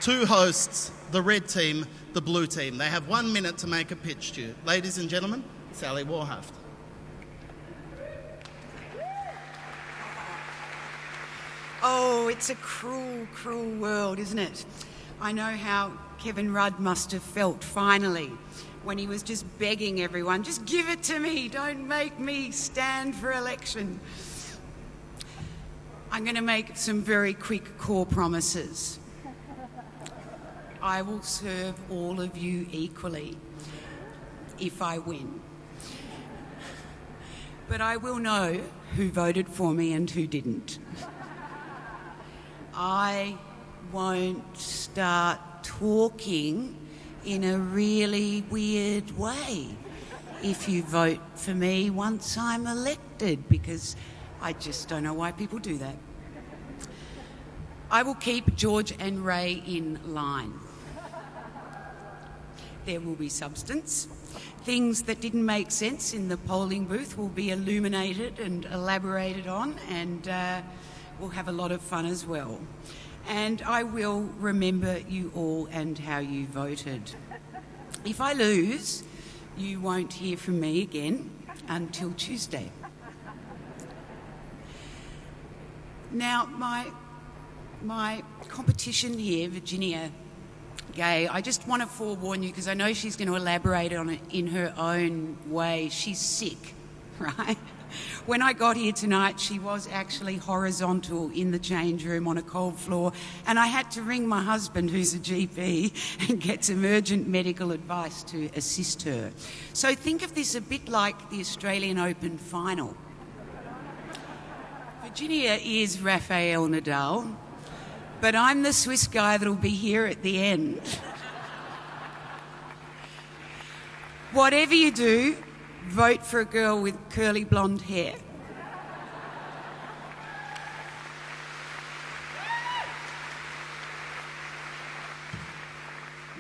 two hosts, the red team, the blue team. They have 1 minute to make a pitch to you. Ladies and gentlemen, Sally Warhaft. Oh, it's a cruel, cruel world, isn't it? I know how Kevin Rudd must have felt finally when he was just begging everyone, just give it to me, don't make me stand for election. I'm going to make some very quick core promises. I will serve all of you equally if I win. But I will know who voted for me and who didn't. I won't start talking in a really weird way if you vote for me once I'm elected, because I just don't know why people do that. I will keep George and Ray in line. There will be substance. Things that didn't make sense in the polling booth will be illuminated and elaborated on, and we'll have a lot of fun as well. And I will remember you all and how you voted. If I lose, you won't hear from me again until Tuesday. Now, my competition here, Virginia Gay, I just want to forewarn you, because I know she's going to elaborate on it in her own way. She's sick, right? When I got here tonight, she was actually horizontal in the change room on a cold floor, and I had to ring my husband, who's a GP, and get some urgent medical advice to assist her. So think of this a bit like the Australian Open final. Virginia is Rafael Nadal, but I'm the Swiss guy that'll be here at the end. Whatever you do, vote for a girl with curly blonde hair.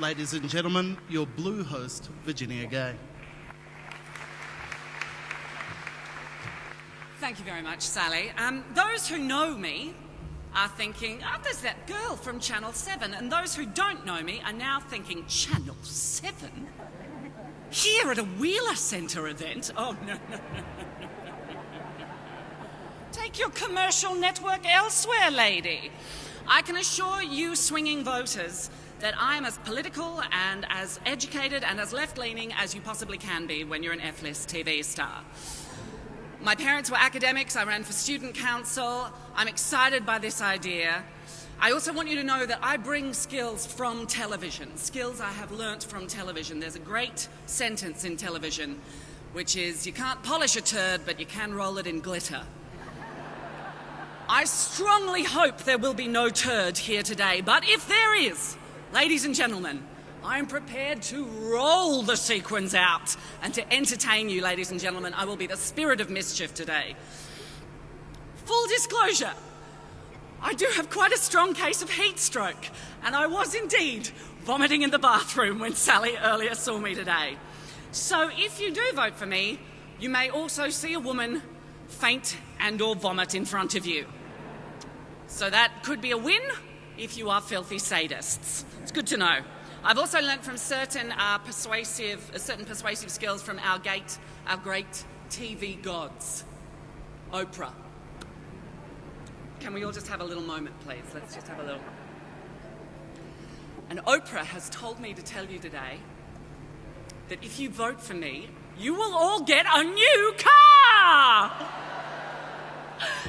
Ladies and gentlemen, your blue host, Virginia Gay. Thank you very much, Sally. Those who know me are thinking, oh, there's that girl from Channel 7. And those who don't know me are now thinking, Channel 7? Here at a Wheeler Centre event? Oh, no. Take your commercial network elsewhere, lady. I can assure you swinging voters that I'm as political and as educated and as left-leaning as you possibly can be when you're an F-list TV star. My parents were academics. I ran for student council. I'm excited by this idea. I also want you to know that I bring skills from television, skills I have learnt from television. There's a great sentence in television, which is, you can't polish a turd, but you can roll it in glitter. I strongly hope there will be no turd here today, but if there is, ladies and gentlemen, I'm prepared to roll the sequins out and to entertain you, ladies and gentlemen. I will be the spirit of mischief today. Full disclosure, I do have quite a strong case of heat stroke, and I was indeed vomiting in the bathroom when Sally earlier saw me today. So if you do vote for me, you may also see a woman faint and or vomit in front of you. So that could be a win if you are filthy sadists. It's good to know. I've also learnt from certain persuasive skills from our great TV gods. Oprah. Can we all just have a little moment, please? Let's just have a little. And Oprah has told me to tell you today that if you vote for me, you will all get a new car!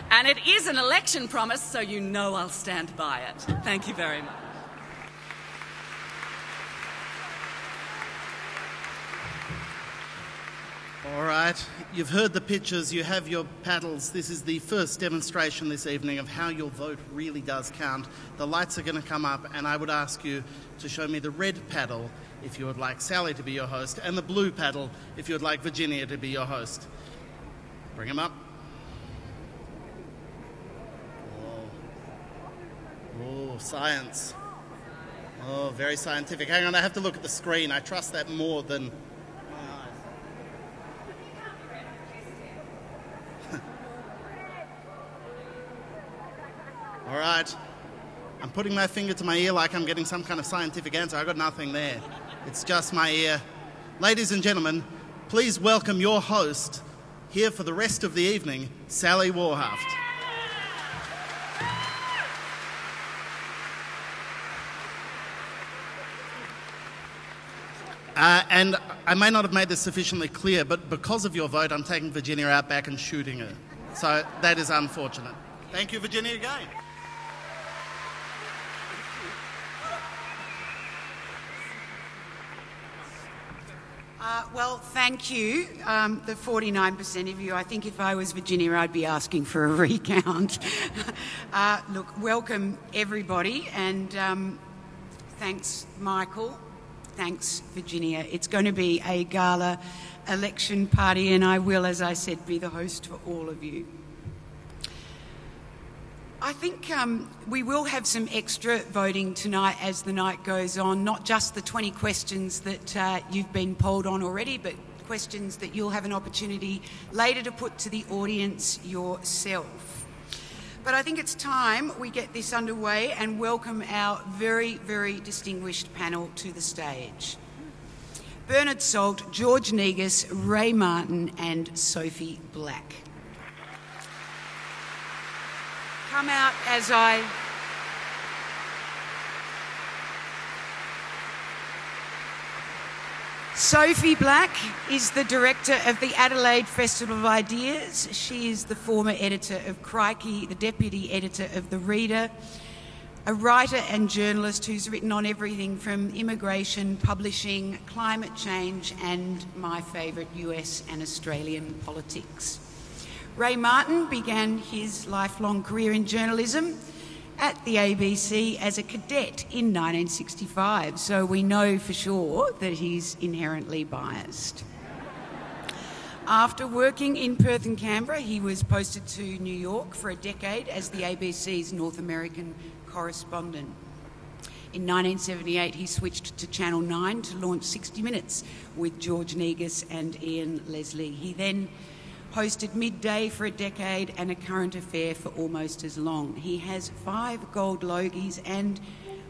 And it is an election promise, so you know I'll stand by it. Thank you very much. All right, you've heard the pitches, you have your paddles. This is the first demonstration this evening of how your vote really does count. The lights are going to come up, and I would ask you to show me the red paddle if you would like Sally to be your host, and the blue paddle if you would like Virginia to be your host. Bring them up. Oh, science. Oh, very scientific. Hang on, I have to look at the screen. I trust that more than... All right, I'm putting my finger to my ear like I'm getting some kind of scientific answer. I've got nothing there. It's just my ear. Ladies and gentlemen, please welcome your host here for the rest of the evening, Sally Warhaft. And I may not have made this sufficiently clear, but because of your vote, I'm taking Virginia out back and shooting her. So that is unfortunate. Thank you, Virginia, again. Well, thank you, the 49% of you. I think if I was Virginia, I'd be asking for a recount. Look, welcome everybody, and thanks, Michael. Thanks, Virginia. It's going to be a gala election party, and I will, as I said, be the host for all of you. I think we will have some extra voting tonight as the night goes on, not just the 20 questions that you've been polled on already, but questions that you'll have an opportunity later to put to the audience yourself. But I think it's time we get this underway and welcome our very, very distinguished panel to the stage. Bernard Salt, George Negus, Ray Martin and Sophie Black. Come out as I... Sophie Black is the director of the Adelaide Festival of Ideas. She is the former editor of Crikey, the deputy editor of The Reader, a writer and journalist who's written on everything from immigration, publishing, climate change, and my favourite US and Australian politics. Ray Martin began his lifelong career in journalism at the ABC as a cadet in 1965, so we know for sure that he's inherently biased. After working in Perth and Canberra, he was posted to New York for a decade as the ABC's North American correspondent. In 1978, he switched to Channel 9 to launch 60 Minutes with George Negus and Ian Leslie. He then hosted Midday for a decade and A Current Affair for almost as long. He has 5 gold Logies and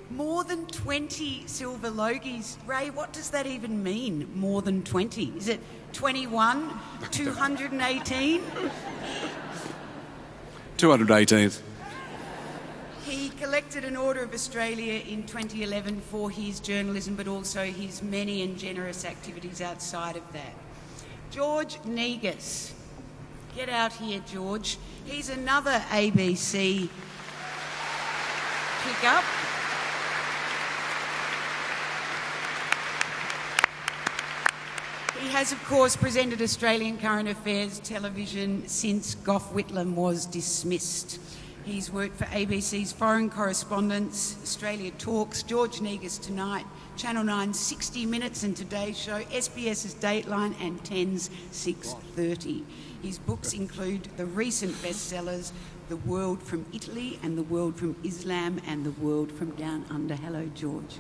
more than 20 silver Logies. Ray, what does that even mean, more than 20? Is it 21? 218? 218th. He collected an Order of Australia in 2011 for his journalism, but also his many and generous activities outside of that. George Negus. Get out here, George. He's another ABC pickup. He has, of course, presented Australian Current Affairs television since Gough Whitlam was dismissed. He's worked for ABC's Foreign Correspondents, Australia Talks, George Negus Tonight, Channel 9's 60 Minutes and Today Show, SBS's Dateline and 10's 6:30. His books include the recent bestsellers The World from Italy and The World from Islam and The World from Down Under. Hello, George.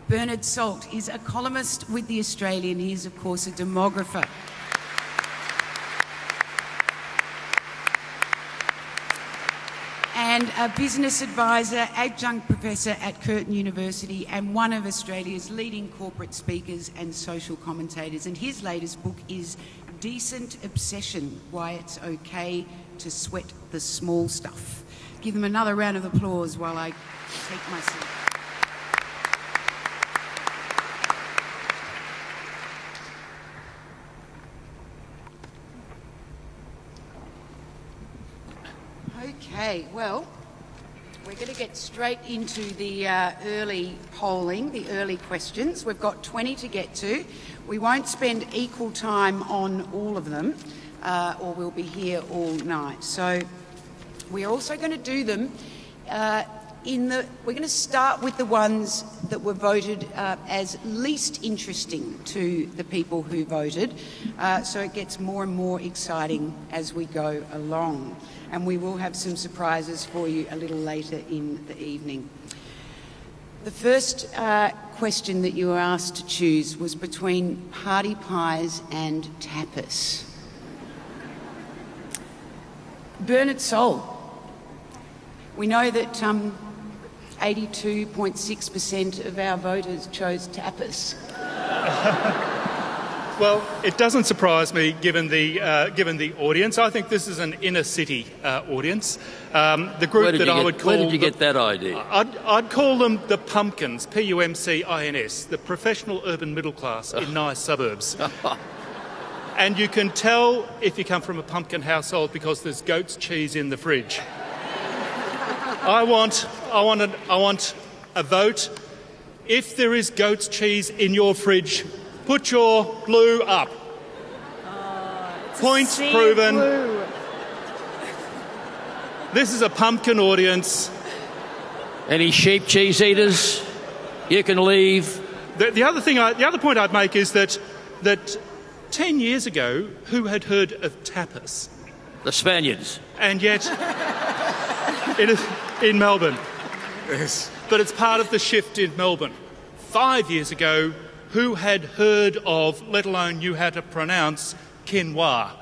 Bernard Salt is a columnist with The Australian. He is, of course, a demographer. And a business advisor, adjunct professor at Curtin University and one of Australia's leading corporate speakers and social commentators. And his latest book is Decent Obsession, Why It's Okay to Sweat the Small Stuff. Give them another round of applause while I take my seat. Okay, well, we're going to get straight into the early polling, the early questions. We've got 20 to get to. We won't spend equal time on all of them, or we'll be here all night. So we're also going to do them we're going to start with the ones that were voted as least interesting to the people who voted, so it gets more and more exciting as we go along. And we will have some surprises for you a little later in the evening. The first question that you were asked to choose was between party pies and tapas. Bernard Salt, we know that 82.6% of our voters chose tapas. Well, it doesn't surprise me, given the audience. I think this is an inner city audience. The group that I would call... Where did you get that idea? I'd call them the pumpkins, P-U-M-C-I-N-S, the professional urban middle class in nice suburbs. And you can tell if you come from a pumpkin household because there's goat's cheese in the fridge. I want a vote. If there is goat's cheese in your fridge, put your blue up. Point proven. Blue. This is a pumpkin audience. Any sheep cheese eaters? You can leave. The other point I'd make is that 10 years ago, who had heard of tapas? The Spaniards. And yet, in Melbourne. Yes. But it's part of the shift in Melbourne. 5 years ago, who had heard of, let alone knew how to pronounce, quinoa?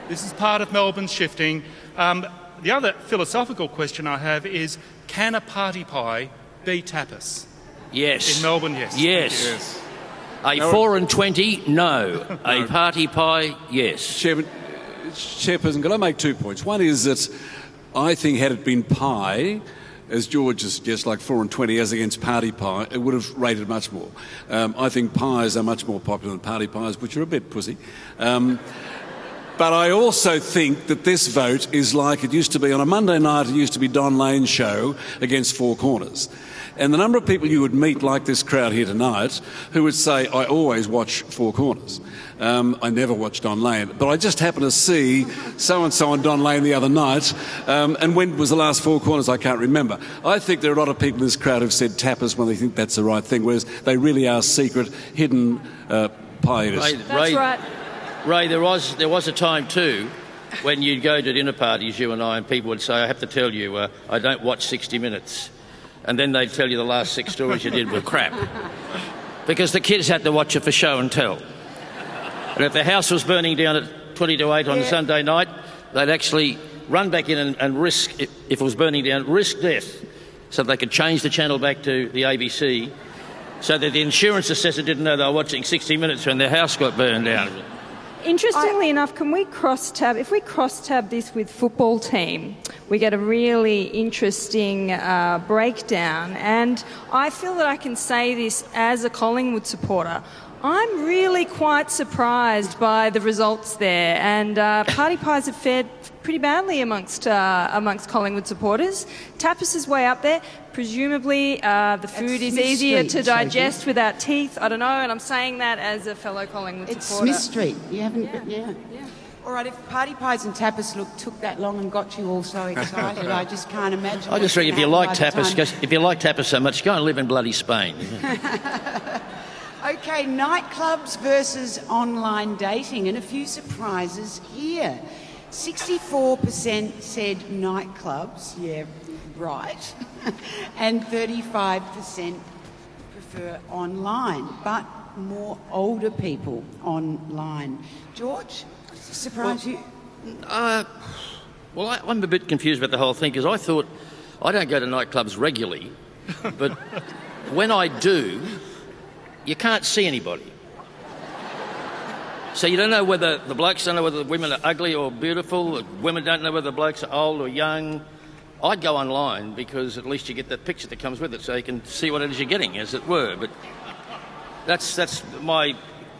This is part of Melbourne's shifting. The other philosophical question I have is, can a party pie be tapas? Yes. In Melbourne, yes. Yes. A 4 and 20, no. A party pie, yes. Chairperson, can I make 2 points? One is that I think had it been pie, as George has suggested, like 4 and 20 as against party pie, it would have rated much more. I think pies are much more popular than party pies, which are a bit pussy. But I also think that this vote is like it used to be on a Monday night. It used to be Don Lane's show against Four Corners. And the number of people you would meet, like this crowd here tonight, who would say, I always watch Four Corners. I never watch Don Lane. But I just happened to see so-and-so on Don Lane the other night. And when was the last Four Corners? I can't remember. I think there are a lot of people in this crowd who've said tapas when they think that's the right thing, whereas they really are secret, hidden pie eaters. That's right. Ray, there was a time too when you'd go to dinner parties, you and I, and people would say, I have to tell you, I don't watch 60 Minutes. And then they'd tell you the last 6 stories you did were crap. Because the kids had to watch it for show and tell. And if the house was burning down at 20 to 8 on a Sunday night, they'd actually run back in and risk, if it was burning down, risk death so they could change the channel back to the ABC so that the insurance assessor didn't know they were watching 60 Minutes when their house got burned down. Interestingly enough, can we cross-tab? If we cross-tab this with football team, we get a really interesting breakdown. And I feel that I can say this as a Collingwood supporter. I'm really quite surprised by the results there. And party pies have fared pretty badly amongst Collingwood supporters. Tapas is way up there. Presumably the food is easier to digest without teeth. I don't know, and I'm saying that as a fellow Collingwood supporter. It's Smith Street. You haven't... Yeah. All right, if party pies and tapas took that long and got you all so excited, I just can't imagine. I just think if you like tapas so much, go and live in bloody Spain. Okay, nightclubs versus online dating, and a few surprises here. 64% said nightclubs, yeah, right, and 35% prefer online, but more older people online. George, surprise you? Well, I'm a bit confused about the whole thing because I thought I don't go to nightclubs regularly, but when I do, you can't see anybody. So you don't know whether the blokes don't know whether the women are ugly or beautiful. The women don't know whether the blokes are old or young. I'd go online because at least you get that picture that comes with it so you can see what it is you're getting, as it were. But that's my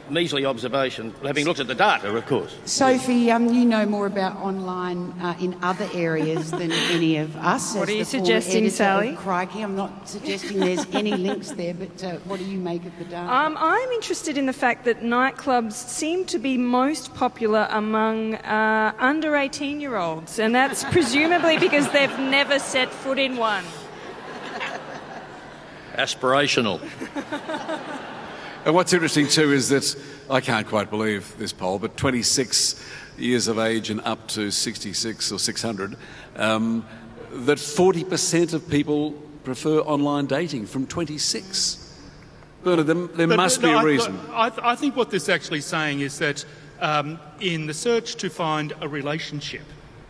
measly observation, having looked at the data, of course. Sophie, you know more about online in other areas than any of us. What are you suggesting, Sally? Crikey, I'm not suggesting there's any links there, but what do you make of the data? I'm interested in the fact that nightclubs seem to be most popular among under 18-year-olds, and that's presumably because they've never set foot in one. Aspirational. And what's interesting too is that I can't quite believe this poll, but 26 years of age and up to 66 or 600, that 40% of people prefer online dating from 26. Bernard, there must be a reason. I think what this is actually saying is that in the search to find a relationship,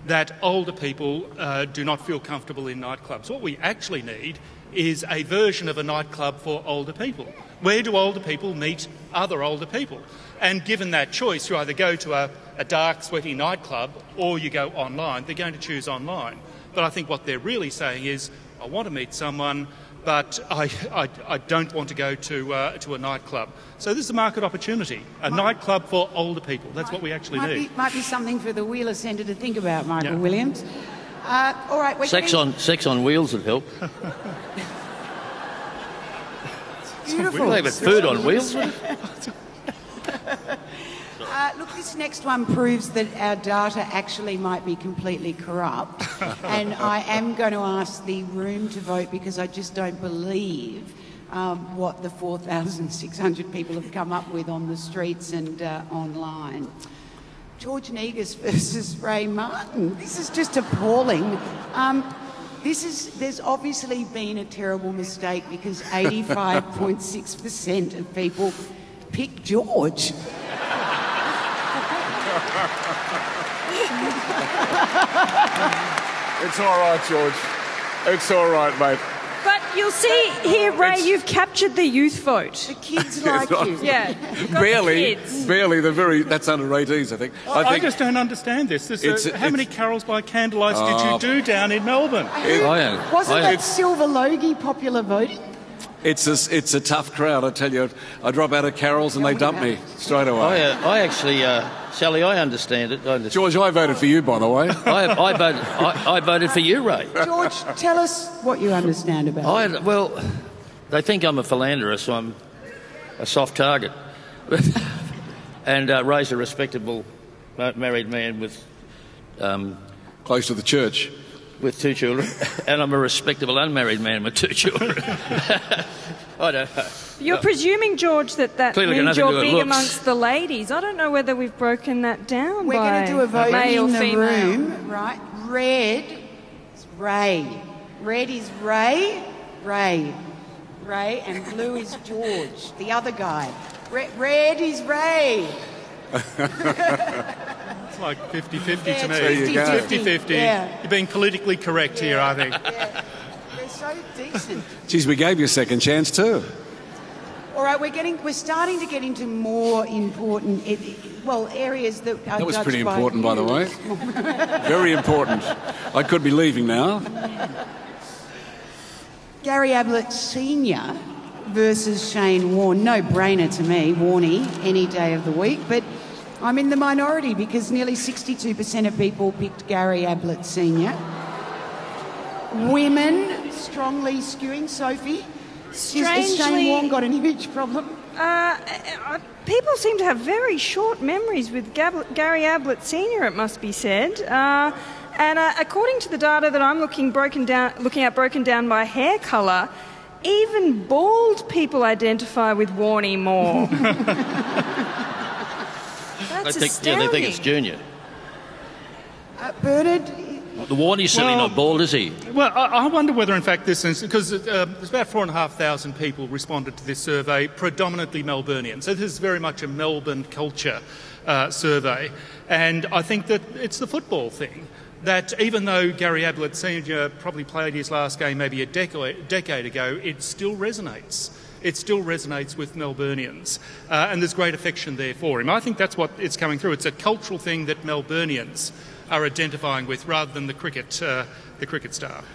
that older people do not feel comfortable in nightclubs. What we actually need is a version of a nightclub for older people. Where do older people meet other older people? And given that choice, you either go to a dark, sweaty nightclub or you go online. They're going to choose online. But I think what they're really saying is, I want to meet someone, but I don't want to go to a nightclub. So this is a market opportunity, a nightclub for older people. That's what we actually need. Might be something for the Wheeler Centre to think about, Michael Williams. All right, Sex on wheels would help. Beautiful. They have food on wheels. Look, this next one proves that our data actually might be completely corrupt. And I am going to ask the room to vote because I just don't believe what the 4,600 people have come up with on the streets and online. George Negus versus Ray Martin. This is just appalling. There's obviously been a terrible mistake because 85.6% of people picked George. It's all right, George. It's all right, mate. But you'll see here, Ray, you've captured the youth vote. The kids like you. Yeah. Barely. That's under 18s, I think. I just don't understand this. How many carols by candlelight did you do down in Melbourne? Wasn't that Silver Logie popular voting? It's a tough crowd, I tell you. I drop out of carols and they dump me straight away. I actually, Sally, I understand it. George, I voted for you, by the way. I voted for you, Ray. George, tell us what you understand about it. Well, they think I'm a philanderer, so I'm a soft target. And Ray's a respectable married man with... Close to the church. With 2 children, and I'm a respectable unmarried man with 2 children. I don't know. You're presuming, George, that Clearly means you're big looks. amongst the ladies. I don't know whether we've broken that down. We're going to do a vote male, in the female. room, right? Red is Ray. Red is Ray, and blue is George, the other guy. Red is Ray. It's like 50-50 to me. There you go. 50-50. Yeah. You're being politically correct here, I think. Yeah. They're so decent. Geez, we gave you a second chance too. All right, we're starting to get into more important, areas that are That was judged pretty important, by the way. Very important. I could be leaving now. Gary Ablett Sr. versus Shane Warne. No brainer to me, Warney, any day of the week. But I'm in the minority because nearly 62% of people picked Gary Ablett Sr. Women strongly skewing. Sophie? Has Shane Warne got an image problem? People seem to have very short memories with Gary Ablett Sr., it must be said. And according to the data that I'm looking at broken down by hair colour, even bald people identify with Warney more. That's astounding. They think it's Junior. Bernard? The Warney's certainly not bald, is he? Well, I wonder whether, in fact, this is... Because there's about 4,500 people responded to this survey, predominantly Melburnian. So this is very much a Melbourne culture survey. And I think that it's the football thing, that even though Gary Ablett Sr. probably played his last game maybe a decade ago, it still resonates. It still resonates with Melburnians. And there's great affection there for him. I think that's what it's coming through. It's a cultural thing that Melburnians are identifying with rather than the cricket star.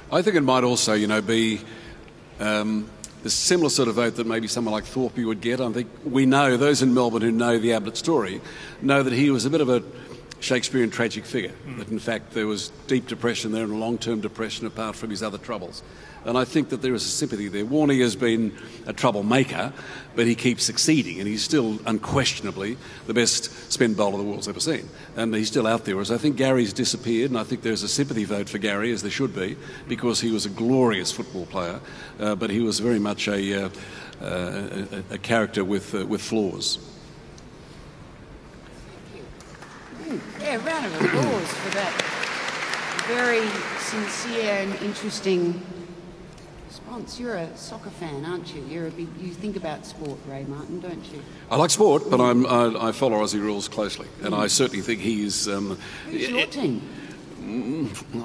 I think it might also, be the similar sort of vote that maybe someone like Thorpe would get. I think we know, those in Melbourne who know the Ablett story, know that he was a bit of a Shakespearean tragic figure, that in fact there was deep depression there and long-term depression apart from his other troubles. And I think that there is a sympathy there. Warney has been a troublemaker, but he keeps succeeding, and he's still unquestionably the best spin bowler the world's ever seen. And he's still out there. Whereas I think Gary's disappeared, and I think there's a sympathy vote for Gary, as there should be, because he was a glorious football player, but he was very much a character with flaws. Yeah, a round of applause for that very sincere and interesting response. You're a soccer fan, aren't you? You think about sport, Ray Martin, don't you? I like sport, but I follow Aussie rules closely, and I certainly think he's... Who's your team?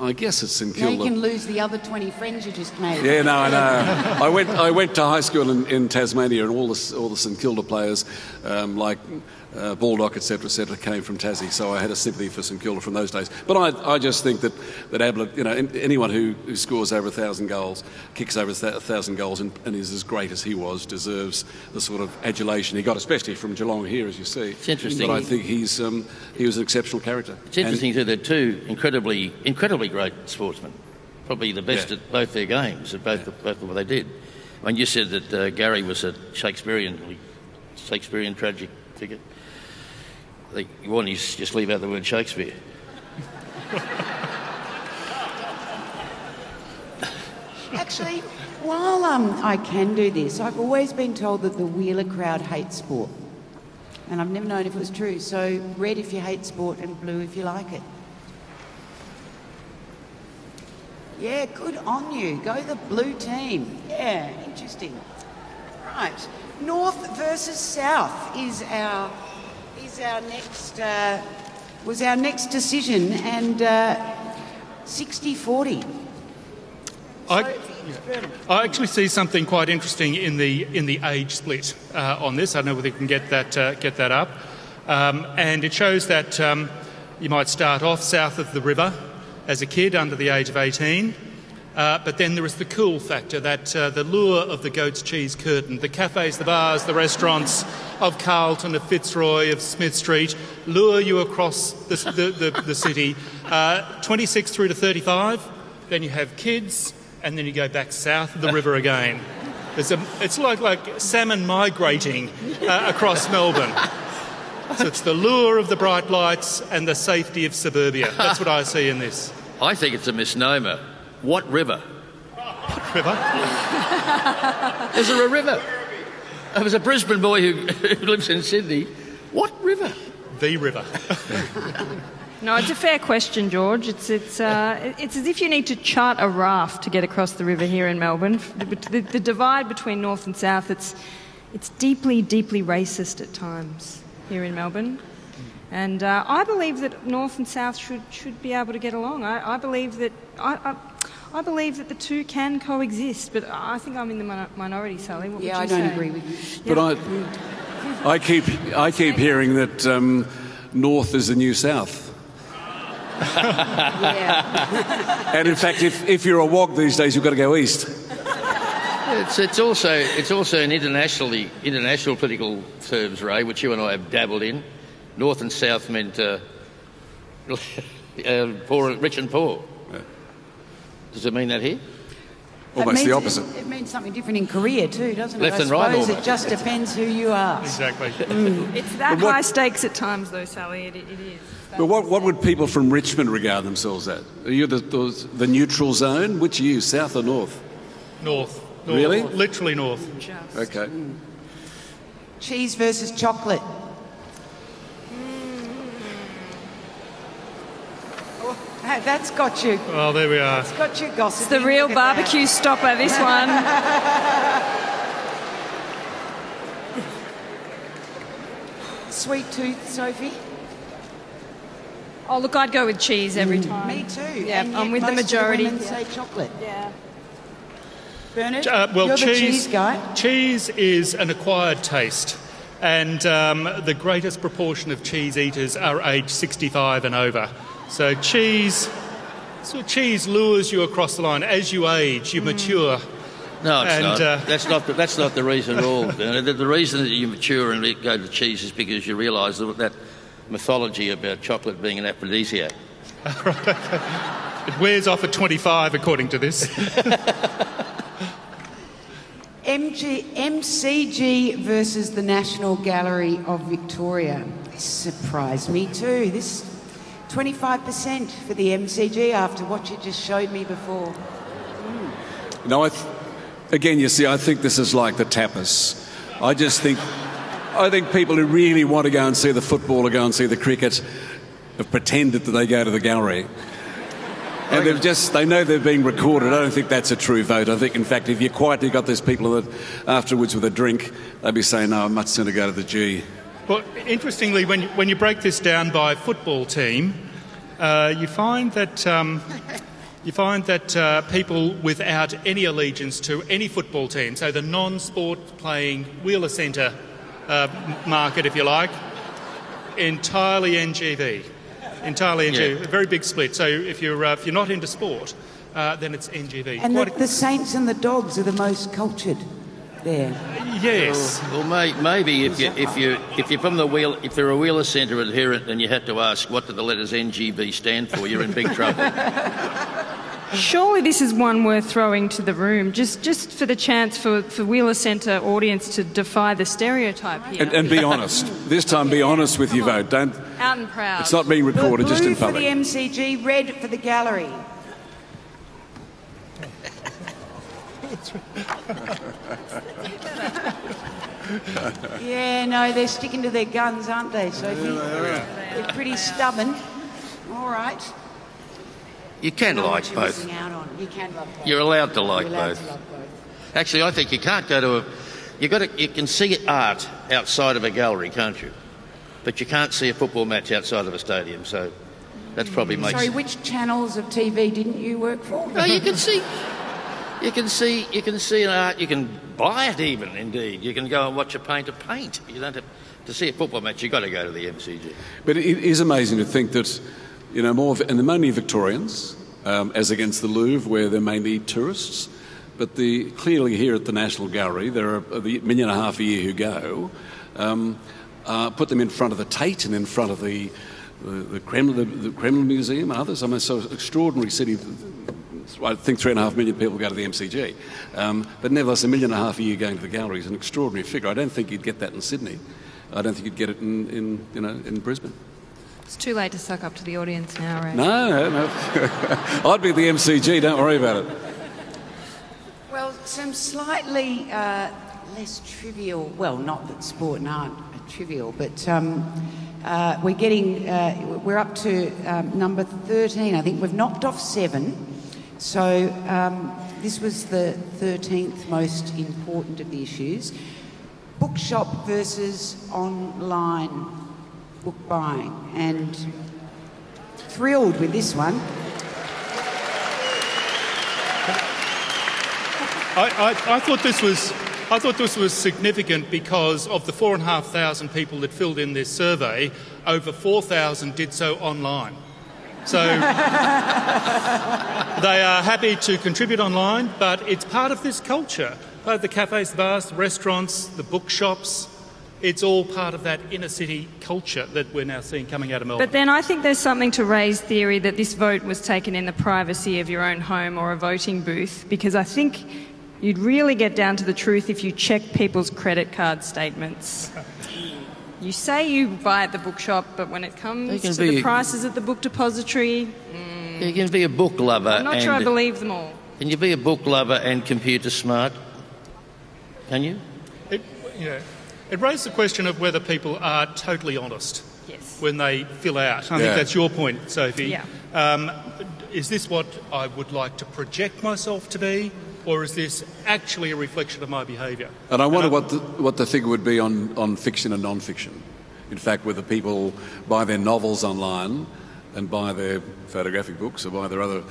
I guess it's St Now Kilda. you can lose the other 20 friends you just made. Yeah, no, I know. I went to high school in Tasmania, and all the St Kilda players, like Baldock, etc., came from Tassie. So I had a sympathy for St Kilda from those days. But I just think that Ablett, anyone who scores over 1,000 goals, kicks over 1,000 goals, and is as great as he was, deserves the sort of adulation he got, especially from Geelong here, as you see. It's interesting. But I think he was an exceptional character. It's interesting too. They're two incredibly great sportsmen, probably the best at both their games, at both what they did. When you said that Gary was a Shakespearean tragic figure, why don't you just leave out the word Shakespeare? Actually, while I can do this, I've always been told that the Wheeler crowd hates sport. And I've never known if it was true. So red if you hate sport and blue if you like it. Yeah, good on you. Go the blue team. Yeah, interesting. Right. North versus South is our next decision, and 60-40. I actually see something quite interesting in the age split on this. I don't know whether you can get that up, and it shows that you might start off south of the river as a kid under the age of 18. But then there is the cool factor, that the lure of the goat's cheese curtain, the cafes, the bars, the restaurants of Carlton, of Fitzroy, of Smith Street, lure you across the city. 26 through to 35, then you have kids, and then you go back south of the river again. It's like salmon migrating across Melbourne. So it's the lure of the bright lights and the safety of suburbia. That's what I see in this. I think it's a misnomer. What river? What river? Is there a river? I was a Brisbane boy who lives in Sydney. What river? The river. No, it's a fair question, George. It's as if you need to chart a raft to get across the river here in Melbourne. The divide between north and south, it's deeply, deeply racist at times here in Melbourne. And I believe that north and south should be able to get along. I believe that I believe that the two can coexist, but I think I'm in the minority, Sally. What would you say? I don't agree with you. But I keep hearing that north is the new south. Yeah. And in fact, if you're a wog these days, you've got to go east. It's also in international political terms, Ray, which you and I have dabbled in. North and south meant poor, rich and poor. Yeah. Does it mean that here? Almost the opposite. It means something different in Korea too, doesn't it? Left and right, I suppose almost. it just depends who you are. Exactly. It's that high stakes at times, though, Sally. It is. But what would people from Richmond regard themselves at? Are you the neutral zone? Which are you, south or north? North. Really? Literally north. Okay. Cheese versus chocolate. Hey, that's got you. Oh, there we are. It's got you gossiping. It's the real Look at barbecue stopper, this one. Sweet tooth, Sophie. Oh, look, I'd go with cheese every time. Me too. Yeah, And I'm yet with the most majority. Of the women say chocolate. Yeah. Bernard, Well, you're cheese, the cheese guy. Cheese is an acquired taste, and the greatest proportion of cheese eaters are aged 65 and over. So cheese lures you across the line. As you age, you mature. No, it's not. That's not the reason at all. The reason that you mature and go to cheese is because you realise that mythology about chocolate being an aphrodisiac. It wears off at 25, according to this. MCG versus the National Gallery of Victoria. This surprised me too. This 25% for the MCG after what you just showed me before. No, again, you see, I think this is like the tapas. I think people who really want to go and see the football or go and see the cricket have pretended that they go to the gallery. And they know they're being recorded. I don't think that's a true vote. I think, in fact, if you quietly got those people that afterwards with a drink, they'd be saying, no, I'd much sooner go to the G. Well, interestingly, when you break this down by football team, you find that people without any allegiance to any football team, so the non-sport playing Wheeler Centre market, if you like, entirely NGV. Entirely NGV. A very big split. So if you're not into sport, then it's NGV. And the Saints and the Dogs are the most cultured there. Yes. Well, maybe if you're from the Wheel, if you're a Wheeler Centre adherent, and you had to ask what do the letters NGV stand for, you're in big trouble. Surely this is one worth throwing to the room, just for the chance for Wheeler Centre audience to defy the stereotype here. And be honest. This time, be honest with your vote. Don't. Out and proud. It's not being recorded, just in public. Blue for the MCG, red for the gallery. Yeah, no, they're sticking to their guns, aren't they, Sophie? They're pretty stubborn. All right. You can like both. You can love both. You're allowed to like both. Actually, I think you can't go to a... You can see art outside of a gallery, can't you? But you can't see a football match outside of a stadium, so that's probably makes... Sorry, which channels of TV didn't you work for? No, you can see... You can see an art. You can buy it even. Indeed, you can go and watch a painter paint. You don't have to see a football match. You've got to go to the MCG. But it is amazing to think that, and they're mainly Victorians, as against the Louvre, where they're mainly tourists. But clearly here at the National Gallery, there are 1.5 million a year who go. Put them in front of the Tate and in front of the Kremlin Museum and others. I mean, so extraordinary city. I think 3.5 million people go to the MCG, but nevertheless, 1.5 million a year going to the gallery is an extraordinary figure. I don't think you'd get that in Sydney. I don't think you'd get it in Brisbane. It's too late to suck up to the audience now, Ray. No. I'd be at the MCG. Don't worry about it. Well, some slightly less trivial. Well, not that sport and art are trivial, but we're up to number 13. I think we've knocked off 7. So this was the 13th most important of the issues. Bookshop versus online book buying. And thrilled with this one. I thought this was significant because of the 4,500 people that filled in this survey, over 4,000 did so online. So they are happy to contribute online, but it's part of this culture. The cafes, the bars, the restaurants, the bookshops, it's all part of that inner city culture that we're now seeing coming out of Melbourne. But then I think there's something to Ray's theory that this vote was taken in the privacy of your own home or a voting booth, because I think you'd really get down to the truth if you check people's credit card statements. You say you buy at the bookshop, but when it comes to the prices at the book depository... You can be a book lover. I'm not sure I believe them all. Can you be a book lover and computer smart? Can you? It raised the question of whether people are totally honest when they fill out. I think that's your point, Sophie. Yeah. Is this what I would like to project myself to be? Or is this actually a reflection of my behaviour? And I wonder what the figure would be on fiction and non-fiction. In fact, whether people buy their novels online and buy their photographic books or buy their other,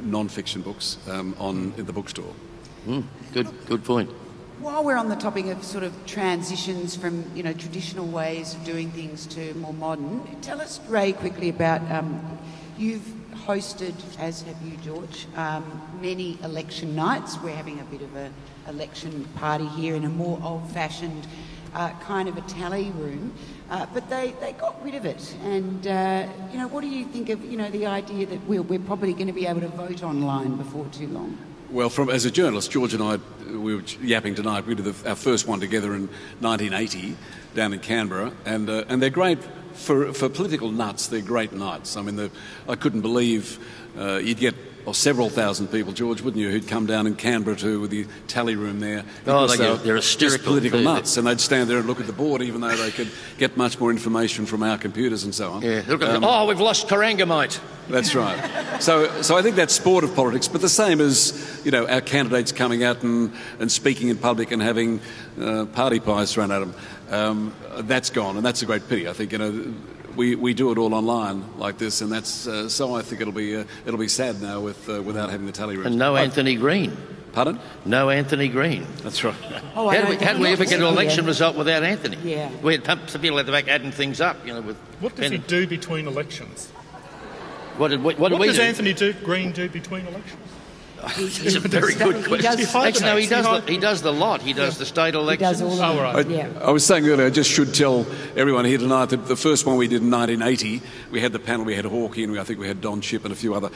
non-fiction books in the bookstore. Good point. While we're on the topic of sort of transitions from, traditional ways of doing things to more modern, tell us, Ray, quickly about you've hosted, as have you, George, many election nights. We're having a bit of an election party here in a more old-fashioned kind of a tally room. But they got rid of it. And, what do you think of, the idea that we're probably going to be able to vote online before too long? Well, as a journalist, George and I, we were yapping tonight. We did our first one together in 1980 down in Canberra, and they're great for political nuts. They're great nights. I mean, I couldn't believe you'd get several thousand people, George, wouldn't you, who'd come down in Canberra with the tally room there. They're hysterical. Just political nuts, and they'd stand there and look at the board, even though they could get much more information from our computers and so on. Yeah, look at we've lost Corangamite. That's right. So I think that's sport of politics, but the same as, our candidates coming out and speaking in public and having party pies thrown at them. That's gone, and that's a great pity. I think, you know, we do it all online like this, and that's so I think it'll be sad now without having the tally rooms. And no Anthony Green. Pardon? No Anthony Green. That's right. Oh, How did we ever get an election result without Anthony? Yeah. We had some people at the back adding things up, you know. What does he do between elections? What What do we does do? Anthony Green do between elections? It's a very good question. Actually, no, he does the lot. He does the state elections. He does all Oh, right. I was saying earlier, I just should tell everyone here tonight that the first one we did in 1980, we had the panel, we had Hawkey, and I think we had Don Shipp and a few other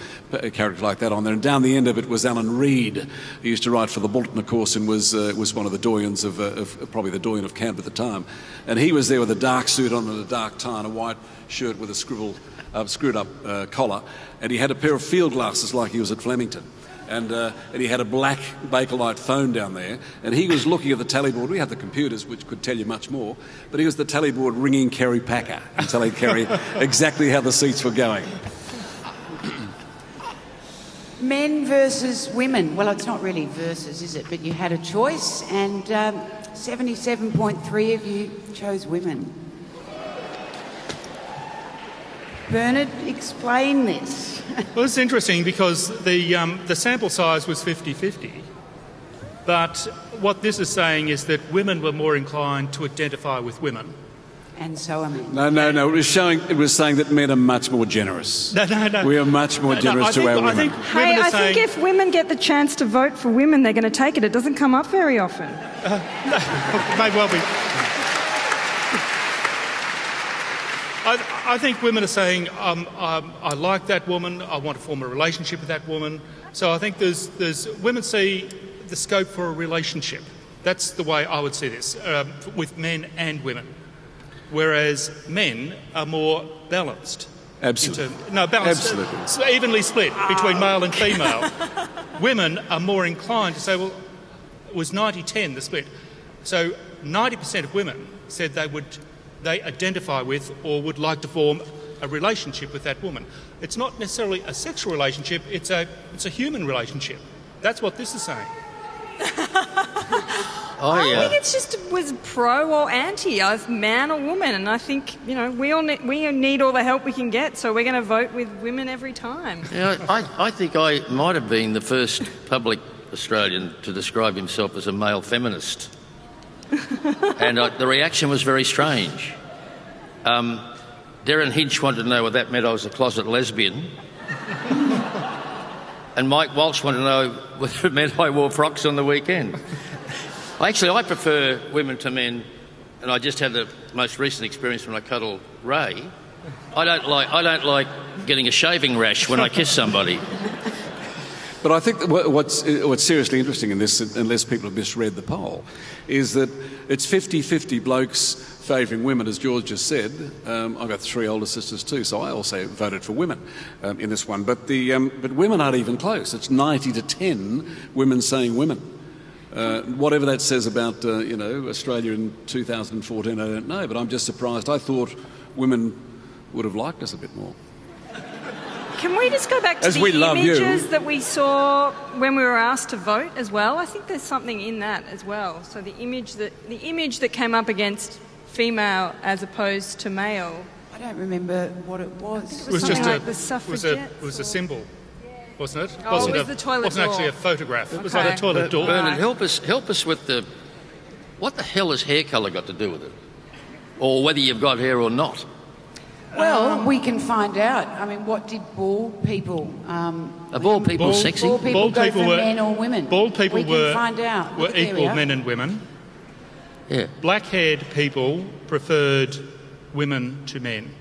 characters like that on there. And down the end of it was Alan Reid, who used to write for the Bulletin, of course, and was one of the doyens of probably the doyen of camp at the time. And he was there with a dark suit on and a dark tie and a white shirt with a screwed up collar, and he had a pair of field glasses like he was at Flemington. And he had a black Bakelite phone down there, and he was looking at the tally board. We had the computers, which could tell you much more, but he was the tally board ringing Kerry Packer and telling Kerry exactly how the seats were going. Men versus women. Well, it's not really versus, is it? But you had a choice, and 77.3 of you chose women. Bernard, explain this. Well, it's interesting because the sample size was 50-50, but what this is saying is that women were more inclined to identify with women. And so are men. No. It was saying that men are much more generous. No. We are much more generous to our women. I think if women get the chance to vote for women, they're going to take it. It doesn't come up very often. May well be. I think women are saying, I like that woman, I want to form a relationship with that woman. So I think there's women see the scope for a relationship. That's the way I would see this, with men and women. Whereas men are more balanced. Absolutely. Balanced. Absolutely. Evenly split between male and female. Women are more inclined to say, well, it was 90-10, the split. So 90% of women said they identify with or would like to form a relationship with that woman. It's not necessarily a sexual relationship, it's a human relationship. That's what this is saying. I think it's just was pro or anti, as man or woman, and I think, you know, we need all the help we can get, so we're going to vote with women every time. You know, I think I might have been the first public Australian to describe himself as a male feminist. And the reaction was very strange. Darren Hinch wanted to know what that meant. I was a closet lesbian. And Mike Walsh wanted to know whether it meant I wore frocks on the weekend. Actually, I prefer women to men, and I just had the most recent experience when I cuddled Ray. I don't like getting a shaving rash when I kiss somebody. But I think that what's seriously interesting in this, unless people have misread the poll, is that it's 50-50 blokes favouring women, as George just said. I've got 3 older sisters too, so I also voted for women in this one. But women aren't even close. It's 90-10 women saying women. Whatever that says about Australia in 2014, I don't know. But I'm just surprised. I thought women would have liked us a bit more. Can we just go back to the images that we saw when we were asked to vote as well? I think there's something in that as well. So the image that came up against female as opposed to male. I don't remember what it was. It was just like the suffragettes. It was a symbol, wasn't it? Oh, it was the toilet door. It wasn't actually a photograph. It was like a toilet door. Bernard, help us with what the hell has hair colour got to do with it? Or whether you've got hair or not? Well, we can find out. I mean, what did bald people... Are bald people sexy? Bald people go for men or women? Bald people can find out. were equal men and women. Yeah. Black-haired people preferred women to men.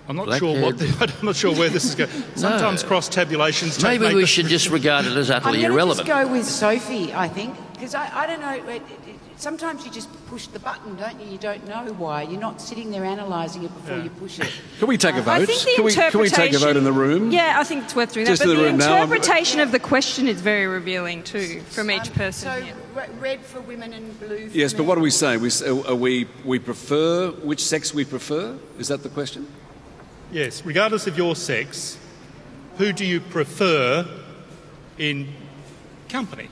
I'm not sure where this is going. Sometimes cross-tabulations take... Maybe we should just regard it as utterly irrelevant. I'm going to just go with Sophie, I think, because I don't know... Sometimes you just push the button, don't you? You don't know why. You're not sitting there analysing it before you push it. Can we take a vote? I think Can we take a vote in the room? Yeah, I think it's worth doing Just that. But in the the room now. interpretation of the question is very revealing too, from each person. So here. red for women and blue for Yes, but men. what do we say? We prefer... Which sex we prefer? Is that the question? Yes, regardless of your sex, who do you prefer in company?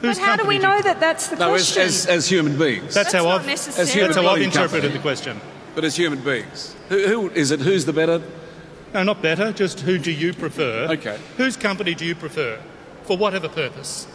But how do we know that that's the question? As human beings. That's how I've Body interpreted company. the question. But as human beings. Who is it? Who's the better? No, not better, just who do you prefer? Okay. Whose company do you prefer? For whatever purpose?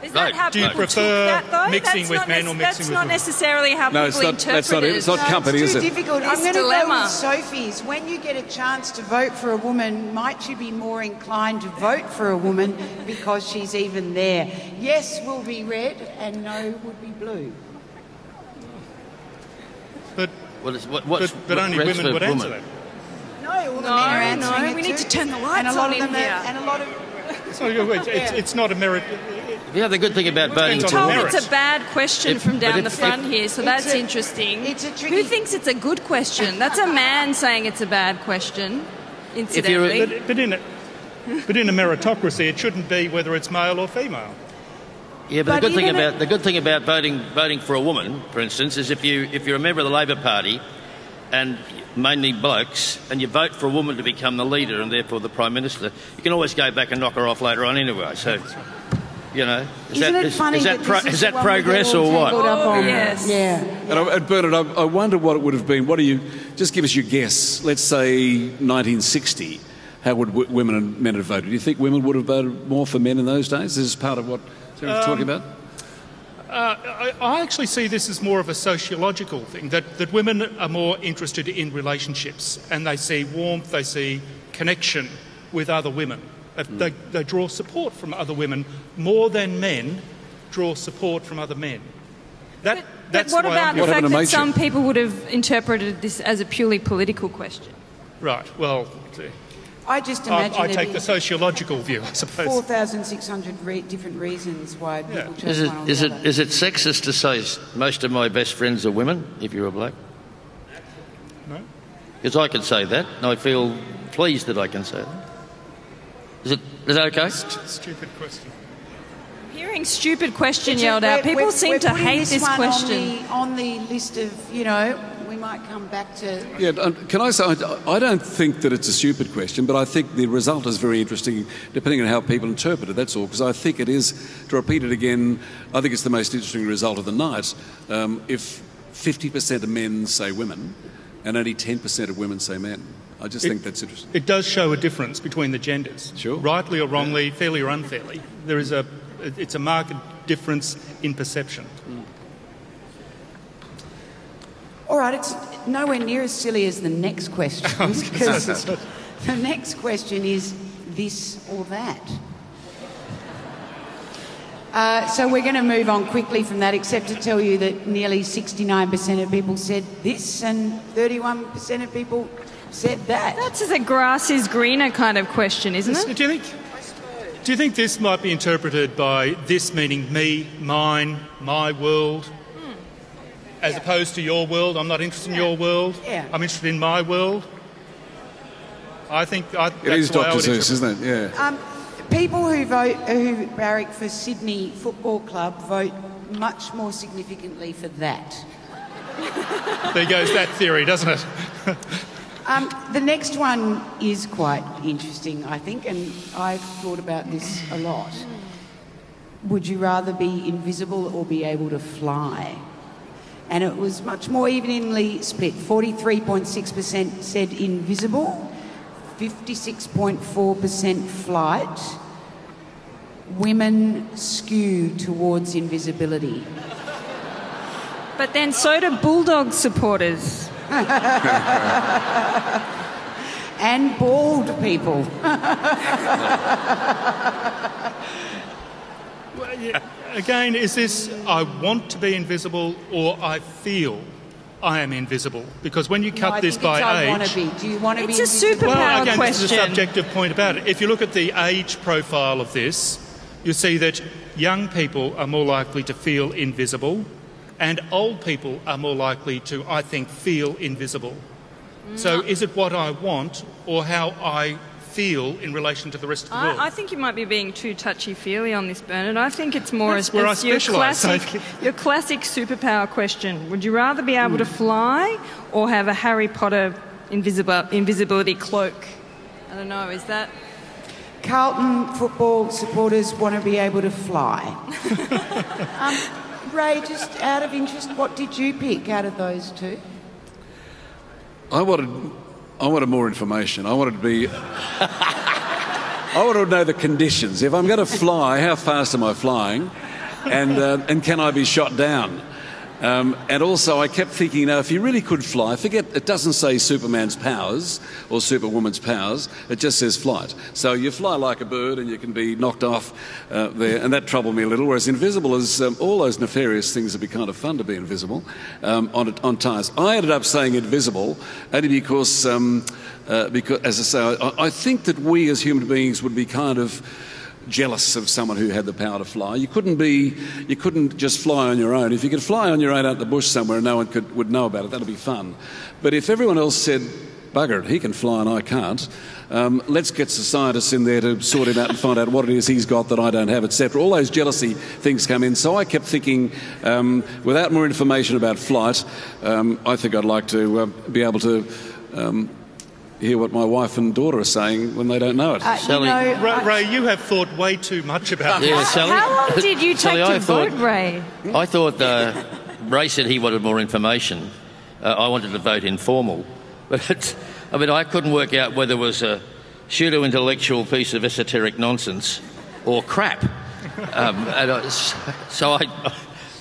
Is that how Do you people prefer took that, though? mixing That's with not men or mixing That's with not women? necessarily how No, people interpret it. it's not company, is It's it? too difficult. I'm It's going to go dilemma. with Sophie's. When you get a chance to vote for a woman, might you be more inclined to vote for a woman because she's even there? Yes will be red and no would be blue. But, Well, but only women would answer that. No, all the men are answering it we need too. to turn the And lights a lot on of in them here. and a lot of... It's not a merit. Yeah, the good thing about voting Depends for on Told merit. it's a bad question If- from but down if- the front here, so that's a- interesting. it's a tricky- Who thinks it's a good question? That's a man saying it's a bad question, incidentally. But in a meritocracy, it shouldn't be whether it's male or female. Yeah, but But the good thing about voting for a woman, for instance, is if you're a member of the Labor Party, and mainly blokes, and you vote for a woman to become the leader and therefore the Prime Minister, you can always go back and knock her off later on anyway. So, you know, Isn't it funny is that this is that the one we get progress all or what? tangled up on? yes. Yeah. And Bernard, I wonder what it would have been. What do you... Just give us your guess. Let's say 1960. How would women and men have voted? Do you think women would have voted more for men in those days? This is part of what Sarah's talking about? I actually see this as more of a sociological thing, that women are more interested in relationships and they see warmth, they see connection with other women. They draw support from other women more than men draw support from other men. But That's what why about I'm the What fact happened to that Machin? some people would have interpreted this as a purely political question? Right, well, I just imagine I there'd take be the sociological view, I suppose. 4,600 different reasons why people chose Is it, one or is, the it, other. is it sexist to say most of my best friends are women, if you're a bloke? No? Because I can say that, and I feel pleased that I can say that. Is that okay? Stupid question. Hearing stupid question It's yelled out. People we're seem to putting hate this one question. on the list of, you know, we might come back to... Yeah, can I say, I don't think that it's a stupid question, but I think the result is very interesting depending on how people interpret it, that's all, because I think it is, to repeat it again, I think it's the most interesting result of the night. If 50% of men say women and only 10% of women say men. I just think that's interesting. It does show a difference between the genders. Sure. Rightly or wrongly, fairly or unfairly. It's a marked difference in perception. All right, it's nowhere near as silly as the next question, because the next question is this or that. So we're going to move on quickly from that, except to tell you that nearly 69% of people said this and 31% of people said that. That's a grass is greener kind of question, isn't it? Do you think this might be interpreted by this meaning me, mine, my world, as opposed to your world? I'm not interested in your world. Yeah. I'm interested in my world. I think It that's is the way I Dr. would Seuss, interpret isn't it? Yeah. People who barrack for Sydney Football Club vote much more significantly for that. There goes that theory, doesn't it? The next one is quite interesting, I think, and I've thought about this a lot. Would you rather be invisible or be able to fly? And it was much more evenly split. 43.6% said invisible, 56.4% flight. Women skew towards invisibility. But then so do Bulldog supporters. And bald people. Again, is this I want to be invisible or I feel I am invisible? Because when you cut I this think by it's I age... want to be. Do you want to be It's a invisible? superpower Well, again, this is a question. subjective point about it. If you look at the age profile of this, you see that young people are more likely to feel invisible and old people are more likely to, I think, feel invisible. So is it what I want or how I feel in relation to the rest of the world? I think you might be being too touchy-feely on this, Bernard. I think it's more That's as where I your specialise. classic superpower question. Would you rather be able to fly or have a Harry Potter invisibility cloak? I don't know, is that... Carlton football supporters want to be able to fly. Ray, just out of interest, what did you pick out of those two? I wanted more information. I wanted to know the conditions. If I'm going to fly, how fast am I flying? And can I be shot down? And also, I kept thinking, now, if you really could fly, forget, it doesn't say Superman's powers or Superwoman's powers, it just says flight. So you fly like a bird and you can be knocked off there, and that troubled me a little, whereas invisible is all those nefarious things would be kind of fun to be invisible on times. I ended up saying invisible only because, as I say, I think that we as human beings would be kind of jealous of someone who had the power to fly. You couldn't just fly on your own. If you could fly on your own out in the bush somewhere and no one would know about it, that'd be fun. But if everyone else said, bugger it, he can fly and I can't, let's get some scientists in there to sort him out and find out what it is he's got that I don't have, etc. All those jealousy things come in. So I kept thinking, without more information about flight, I think I'd like to be able to hear what my wife and daughter are saying when they don't know it. Sally, Ray, you have thought way too much about this. Yeah, Sally. How long did you take to vote, Ray? I thought Ray said he wanted more information. I wanted to vote informal. But, I couldn't work out whether it was a pseudo-intellectual piece of esoteric nonsense or crap. So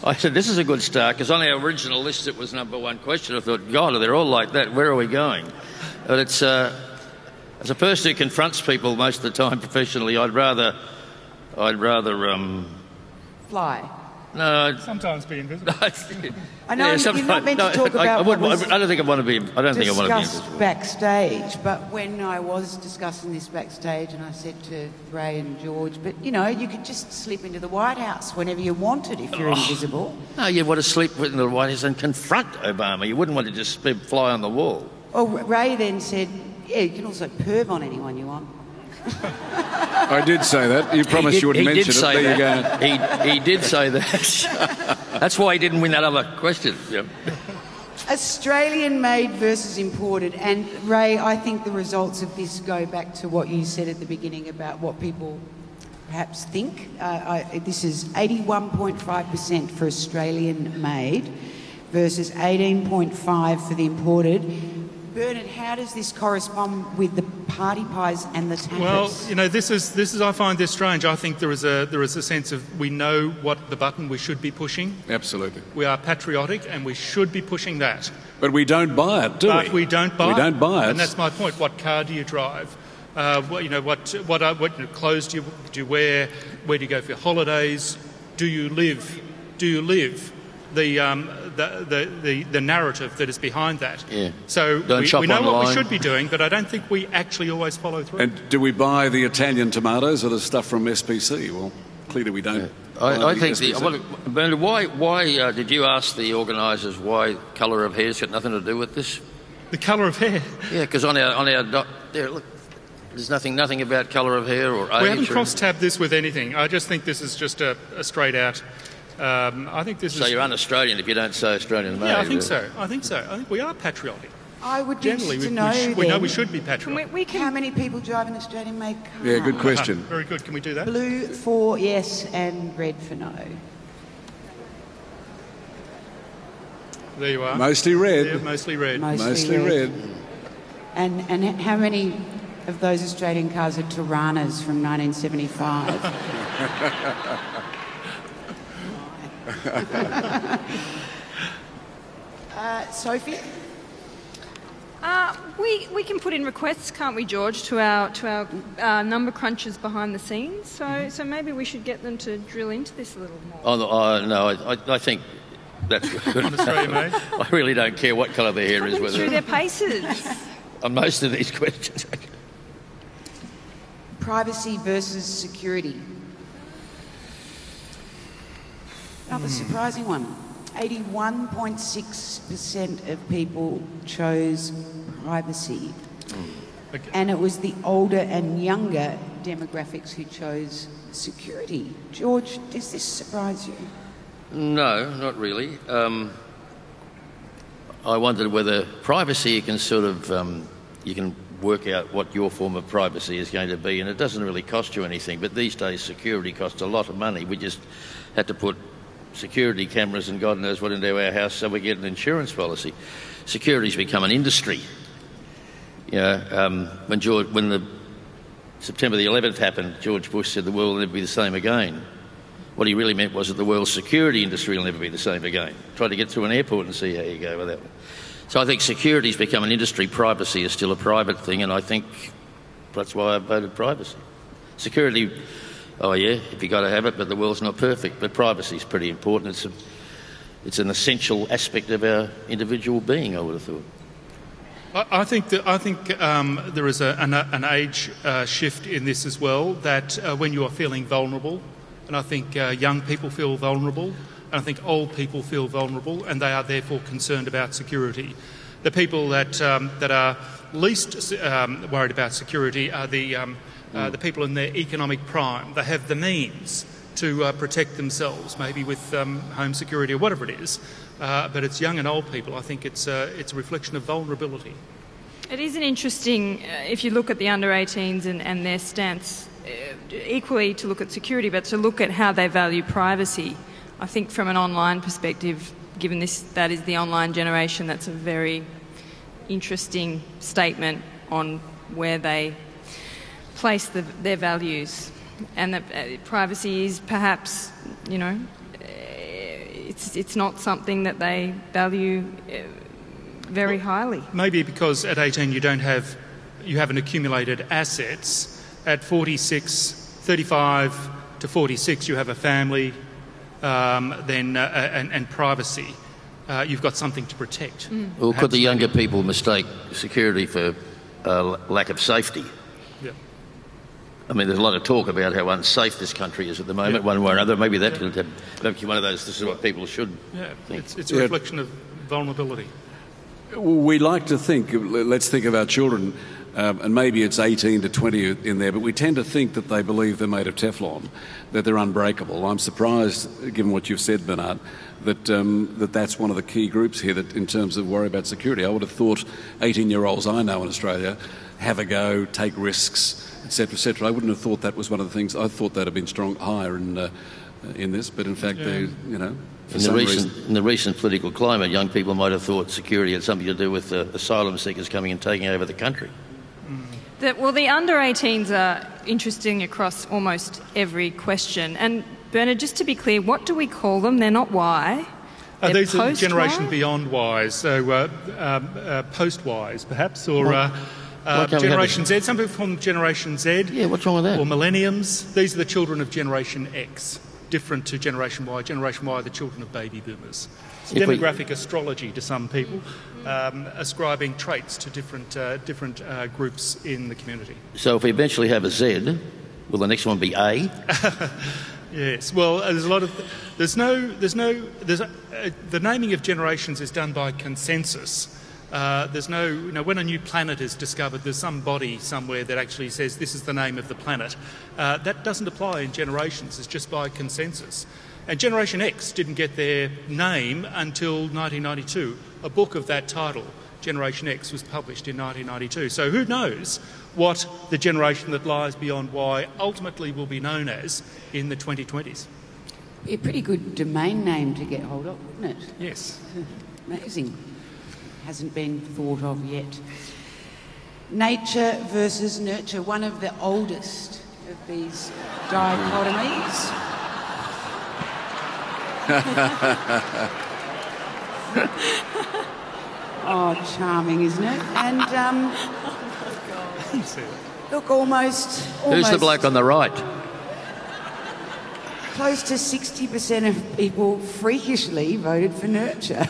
I said, this is a good start, because on our original list it was number one question. I thought, God, they're all like that. Where are we going? But it's as a person who confronts people most of the time professionally, I'd rather Fly. No, sometimes be invisible. I know you're not meant to talk about what was I don't think I want to be invisible. Backstage, but when I was discussing this backstage, and I said to Ray and George, but you could just slip into the White House whenever you wanted if you're invisible. No, you'd want to slip into the White House and confront Obama. You wouldn't want to just fly on the wall. Well, Ray then said, yeah, you can also perv on anyone you want. I did say that. You promised you wouldn't mention it. There you go. He did say that. That's why he didn't win that other question. Yep. Australian-made versus imported. And, Ray, I think the results of this go back to what you said at the beginning about what people perhaps think. This is 81.5% for Australian-made versus 18.5% for the imported. Bernard, how does this correspond with the party pies and the tapas? Well, this is. I find this strange. I think there is a sense of we know what the button we should be pushing. Absolutely. We are patriotic, and we should be pushing that. But we don't buy it, do we? But we don't buy it. We don't buy it. And that's my point. What car do you drive? What clothes do you wear? Where do you go for your holidays? Do you live? The narrative that is behind that. Yeah. So we know what we should be doing, but I don't think we actually always follow through. And do we buy the Italian tomatoes or the stuff from SPC? Well, clearly we don't. I think Bernard, why did you ask the organisers why colour of hair's got nothing to do with this? The colour of hair? Yeah, because on our there, look, there's nothing about colour of hair or age. We haven't cross-tabbed this with anything. I just think this is just a straight out. I think this is. So you're un-Australian if you don't say Australian made. Yeah, I think so. I think we are patriotic. I would be Generally, to know we know we should be patriotic. How many people drive an Australian-made car? Yeah, good question. Very good. Can we do that? Blue for yes and red for no. There you are. Mostly red. Yeah, mostly red. Mostly red. And how many of those Australian cars are Tiranas from 1975? Sophie? We can put in requests, can't we, George, to our number crunchers behind the scenes. So maybe we should get them to drill into this a little more. No, I think that's good. Australian-made. I really don't care what colour their hair is. Through their paces. On most of these questions. Privacy versus security. Another surprising one. 81.6% of people chose privacy. Okay. And it was the older and younger demographics who chose security. George, does this surprise you? No, not really. I wondered whether privacy you can sort of you can work out what your form of privacy is going to be, and it doesn't really cost you anything. But these days, security costs a lot of money. We just had to put security cameras and God knows what into our house so we get an insurance policy. Security's become an industry. You know, when the September the 11th happened, George Bush said the world will never be the same again. What he really meant was that the world's security industry will never be the same again. Try to get through an airport and see how you go with that one. So I think security's become an industry. Privacy is still a private thing, and I think that's why I voted privacy. Security, oh yeah, if you got to have it, but the world's not perfect. But privacy's pretty important. It's an essential aspect of our individual being, I would have thought. I think there is an age shift in this as well, that when you are feeling vulnerable, and I think young people feel vulnerable, and I think old people feel vulnerable, and they are therefore concerned about security. The people that are least worried about security are the people in their economic prime. They have the means to protect themselves, maybe with home security or whatever it is. But it's young and old people. I think it's a reflection of vulnerability. It is an interesting, if you look at the under-18s and their stance, equally to look at security, but to look at how they value privacy. I think from an online perspective, given that is the online generation, that's a very interesting statement on where they place their values. And that privacy is perhaps, you know, it's not something that they value very highly. Maybe because at 18 you haven't accumulated assets. At 35 to 46 you have a family, and privacy. You've got something to protect. Well, could the younger people mistake security for lack of safety? Yeah. I mean, there's a lot of talk about how unsafe this country is at the moment, one way or another. Maybe that could be one of those, this is what people should think. It's a reflection of vulnerability. We like to think, let's think of our children, and maybe it's 18 to 20 in there, but we tend to think that they believe they're made of Teflon, that they're unbreakable. I'm surprised, given what you've said, Bernard, that that's one of the key groups here that in terms of worry about security. I would have thought 18-year-olds I know in Australia have a go, take risks, etc., etc. I wouldn't have thought that was one of the things. I thought that had been higher in this, but in fact, they, you know, in the recent political climate, young people might have thought security had something to do with asylum seekers coming and taking over the country. Well, the under-18s are interesting across almost every question. And Bernard, just to be clear, what do we call them? They're not Y. These are generation beyond Ys, so post-Ys perhaps, or Generation Z. Some people call them Generation Z. Yeah, what's wrong with that? Or Millenniums. These are the children of Generation X, different to Generation Y. Generation Y are the children of baby boomers. It's demographic astrology to some people, ascribing traits to different groups in the community. So if we eventually have a Z, will the next one be A? Yes. Well, there's a lot of. The naming of generations is done by consensus. There's no, you know, when a new planet is discovered, there's some body somewhere that actually says this is the name of the planet. That doesn't apply in generations. It's just by consensus. And Generation X didn't get their name until 1992. A book of that title, Generation X, was published in 1992. So who knows what the generation that lies beyond Y ultimately will be known as in the 2020s. Be a pretty good domain name to get hold of, wouldn't it? Yes. Amazing. Hasn't been thought of yet. Nature versus nurture, one of the oldest of these dichotomies. Oh, charming, isn't it? And look, almost. Who's the bloke on the right? Close to 60% of people freakishly voted for nurture.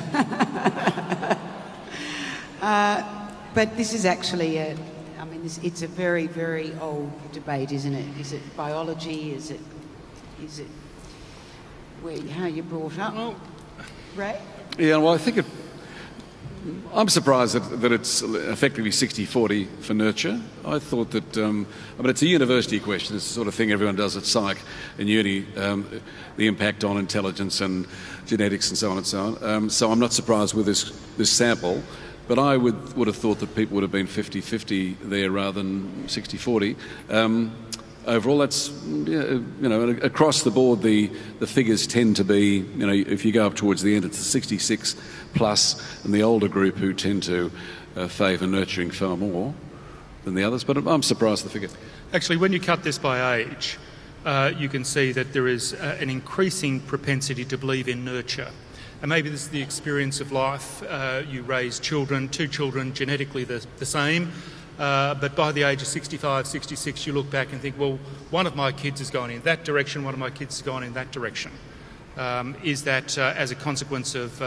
But this is actually it's a very, very old debate, isn't it? Is it biology? Is it how you're brought up? Well, Ray? Yeah, well, I think I'm surprised that it's effectively 60-40 for nurture. I thought that, it's a university question. It's the sort of thing everyone does at psych in uni, the impact on intelligence and genetics and so on and so on. So I'm not surprised with this sample. but I would have thought that people would have been 50-50 there rather than 60-40. Overall, that's, across the board, the figures tend to be, if you go up towards the end, it's the 66 plus, and the older group who tend to favour nurturing far more than the others. But I'm surprised at the figure. Actually, when you cut this by age, you can see that there is an increasing propensity to believe in nurture. And maybe this is the experience of life. You raise children, 2 children, genetically the same, but by the age of 65, 66, you look back and think, well, one of my kids has gone in that direction, one of my kids has gone in that direction. Is that as a consequence of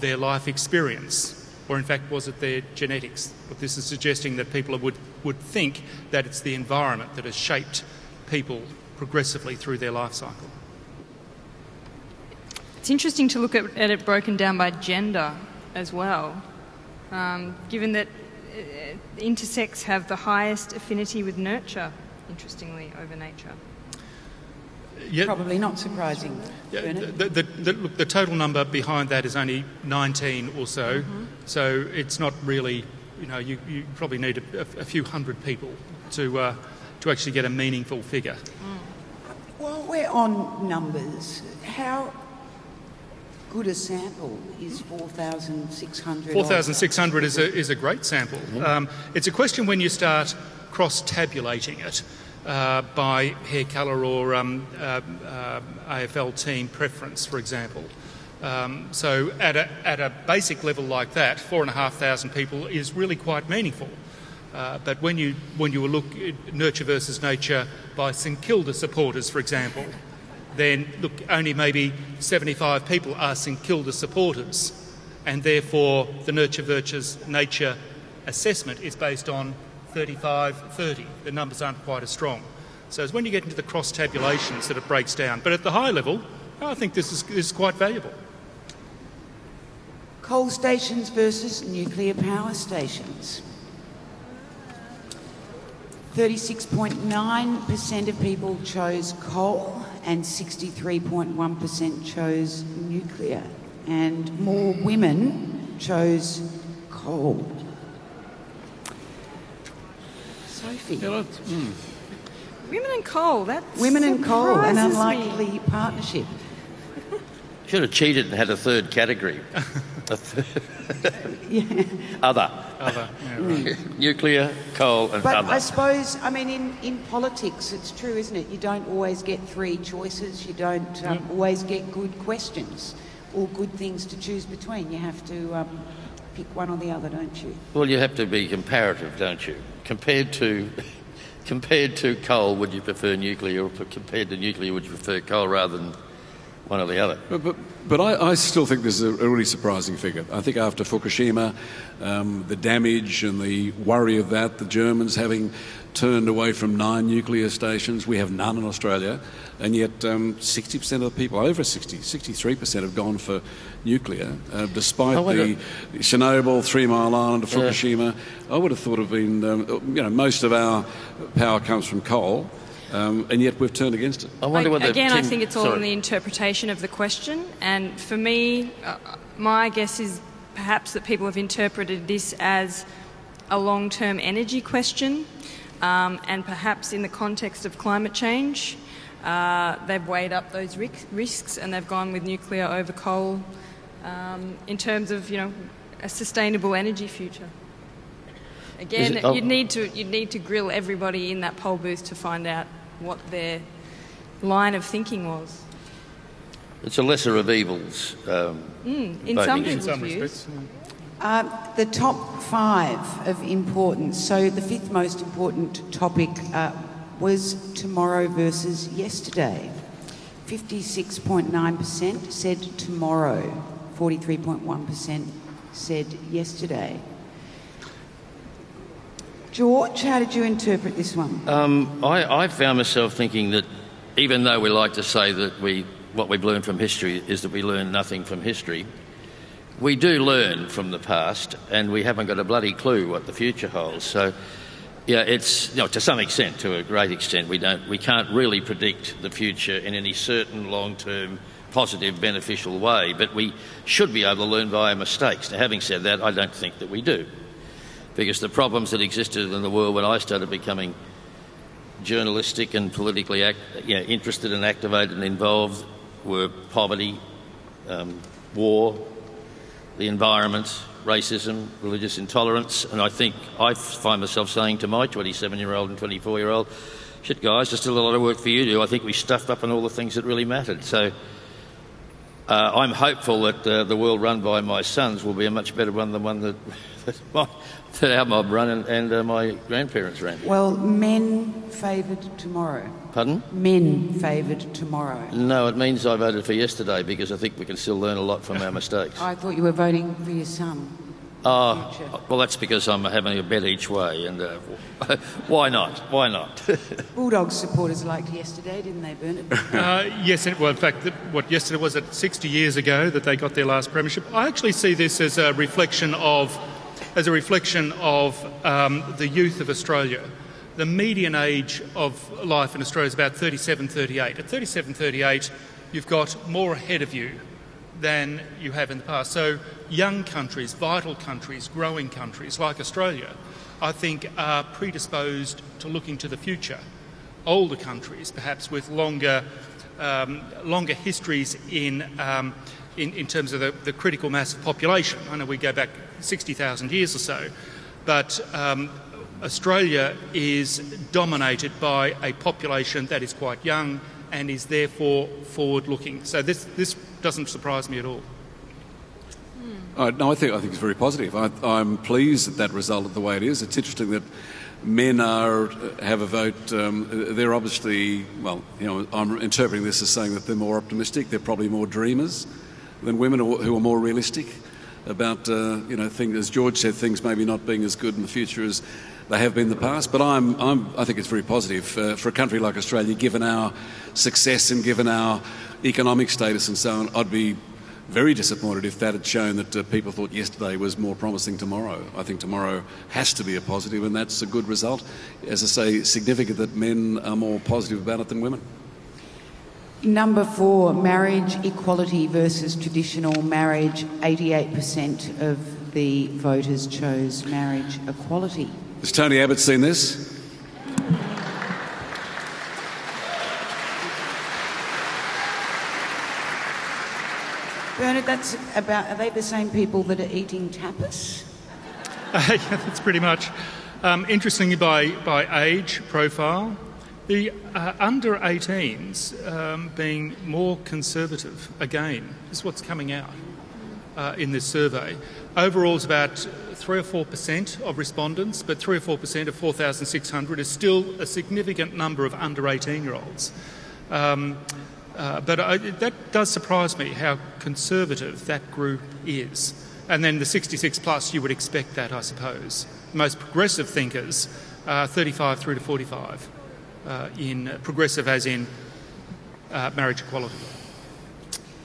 their life experience? Or in fact, was it their genetics? But this is suggesting that people would think that it's the environment that has shaped people progressively through their life cycle. It's interesting to look at it broken down by gender as well, given that intersex have the highest affinity with nurture, interestingly, over nature. Yeah. Probably not surprising. Yeah, the total number behind that is only 19 or so, so it's not really, you probably need a few hundred people to actually get a meaningful figure. Well, we're on numbers. How good a sample is 4,600? 4,600 is a great sample. It's a question when you start cross-tabulating it by hair colour or AFL team preference, for example. So at a basic level like that, 4,500 people is really quite meaningful. But when you look at nurture versus nature by St Kilda supporters, for example, then look, only maybe 75 people are St Kilda supporters, and therefore the nurture versus nature assessment is based on 35-30. The numbers aren't quite as strong. So it's when you get into the cross-tabulations that it breaks down. But at the high level, I think this is quite valuable. Coal stations versus nuclear power stations. 36.9% of people chose coal and 63.1% chose nuclear. And more women chose coal. Sophie. Women and coal, that's Women and coal, an surprises unlikely me. partnership. Should have cheated and had a third category. Other. Yeah, right. Nuclear, coal and But other. I suppose, in politics it's true, isn't it? You don't always get 3 choices. You don't always get good questions or good things to choose between. You have to pick one or the other, don't you? Well, you have to be comparative, don't you? Compared to coal, would you prefer nuclear, or compared to nuclear, would you prefer coal rather than one or the other? But I still think this is a really surprising figure. I think after Fukushima, the damage and the worry of that, the Germans having turned away from 9 nuclear stations, we have none in Australia, and yet 60% of the people, over 63% have gone for nuclear, despite the Chernobyl, 3 Mile Island, Fukushima. I would have thought of been, most of our power comes from coal. And yet we've turned against it. I think it's all in the interpretation of the question. And for me, my guess is perhaps that people have interpreted this as a long-term energy question, and perhaps in the context of climate change, they've weighed up those risks and they've gone with nuclear over coal in terms of, a sustainable energy future. Again, you'd need to grill everybody in that poll booth to find out what their line of thinking was. It's a lesser of evils. In some people's views. The top 5 of importance. So the 5th most important topic was tomorrow versus yesterday. 56.9% said tomorrow. 43.1% said yesterday. George, how did you interpret this one? I found myself thinking that even though we like to say that what we've learned from history is that we learn nothing from history, we do learn from the past, and we haven't got a bloody clue what the future holds. So, yeah, it's to some extent, to a great extent, we can't really predict the future in any certain long-term positive, beneficial way, but we should be able to learn by our mistakes. Now, having said that, I don't think that we do, because the problems that existed in the world when I started becoming journalistic and politically interested and activated and involved were poverty, war, the environment, racism, religious intolerance, and I think I find myself saying to my 27-year-old and 24-year-old, shit guys, there's still a lot of work for you to do. I think we stuffed up on all the things that really mattered. So I'm hopeful that the world run by my sons will be a much better one than one that our mob run and my grandparents ran. Well, men favoured tomorrow. Pardon? Men favoured tomorrow. No, it means I voted for yesterday because I think we can still learn a lot from our mistakes. I thought you were voting for your son. Oh, well, that's because I'm having a bet each way, and why not? Why not? Bulldogs supporters liked yesterday, didn't they, Bernard? Yes, well, in fact, yesterday was it 60 years ago that they got their last premiership. I actually see this as a reflection of the youth of Australia. The median age of life in Australia is about 37, 38. At 37, 38, you've got more ahead of you than you have in the past. So young countries, vital countries, growing countries like Australia, I think are predisposed to looking to the future. Older countries, perhaps with longer histories in terms of the critical mass of population. I know we go back 60,000 years or so, but Australia is dominated by a population that is quite young and is therefore forward-looking. So this doesn't surprise me at all. No, I think it's very positive. I'm pleased that result the way it is. It's interesting that men have a vote. They're obviously, well, I'm interpreting this as saying that they're more optimistic. They're probably more dreamers than women who are more realistic about, things. As George said, things maybe not being as good in the future as they have been in the past. But I think it's very positive for a country like Australia, given our success and given our economic status and so on. I'd be very disappointed if that had shown that people thought yesterday was more promising tomorrow. I think tomorrow has to be a positive, and that's a good result. As I say, significant that men are more positive about it than women. Number 4, marriage equality versus traditional marriage. 88% of the voters chose marriage equality. Has Tony Abbott seen this? Bernard, are they the same people that are eating tapas? Yeah, that's pretty much. Interestingly, by age profile, the under 18s being more conservative, again, is what's coming out in this survey. Overall, it's about 3 or 4% of respondents, but 3 or 4% of 4,600 is still a significant number of under 18-year-olds. But that does surprise me how conservative that group is. And then the 66 plus, you would expect that, I suppose. Most progressive thinkers, 35 through to 45, in progressive as in marriage equality.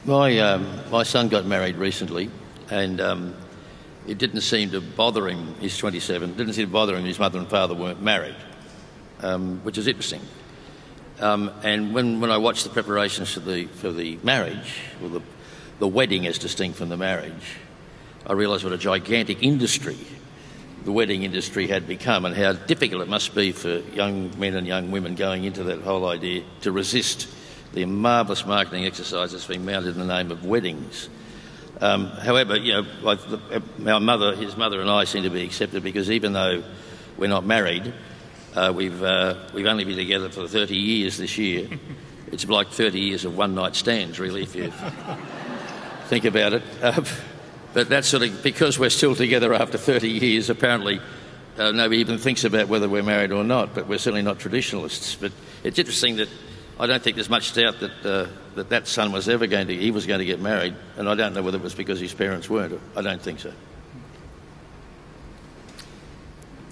My son got married recently, and it didn't seem to bother him. He's 27. It didn't seem to bother him. His mother and father weren't married, which is interesting. And when I watched the preparations for the marriage, or the wedding as distinct from the marriage, I realised what a gigantic industry the wedding industry had become, and how difficult it must be for young men and young women going into that whole idea to resist the marvellous marketing exercise that's being mounted in the name of weddings. However, his mother and I seem to be accepted, because even though we're not married, we've only been together for 30 years this year. It's like 30 years of one-night stands, really, if you think about it. But that's sort of, because we're still together after 30 years, apparently nobody even thinks about whether we're married or not, but we're certainly not traditionalists. But it's interesting that I don't think there's much doubt that son was going to get married, and I don't know whether it was because his parents weren't. I don't think so.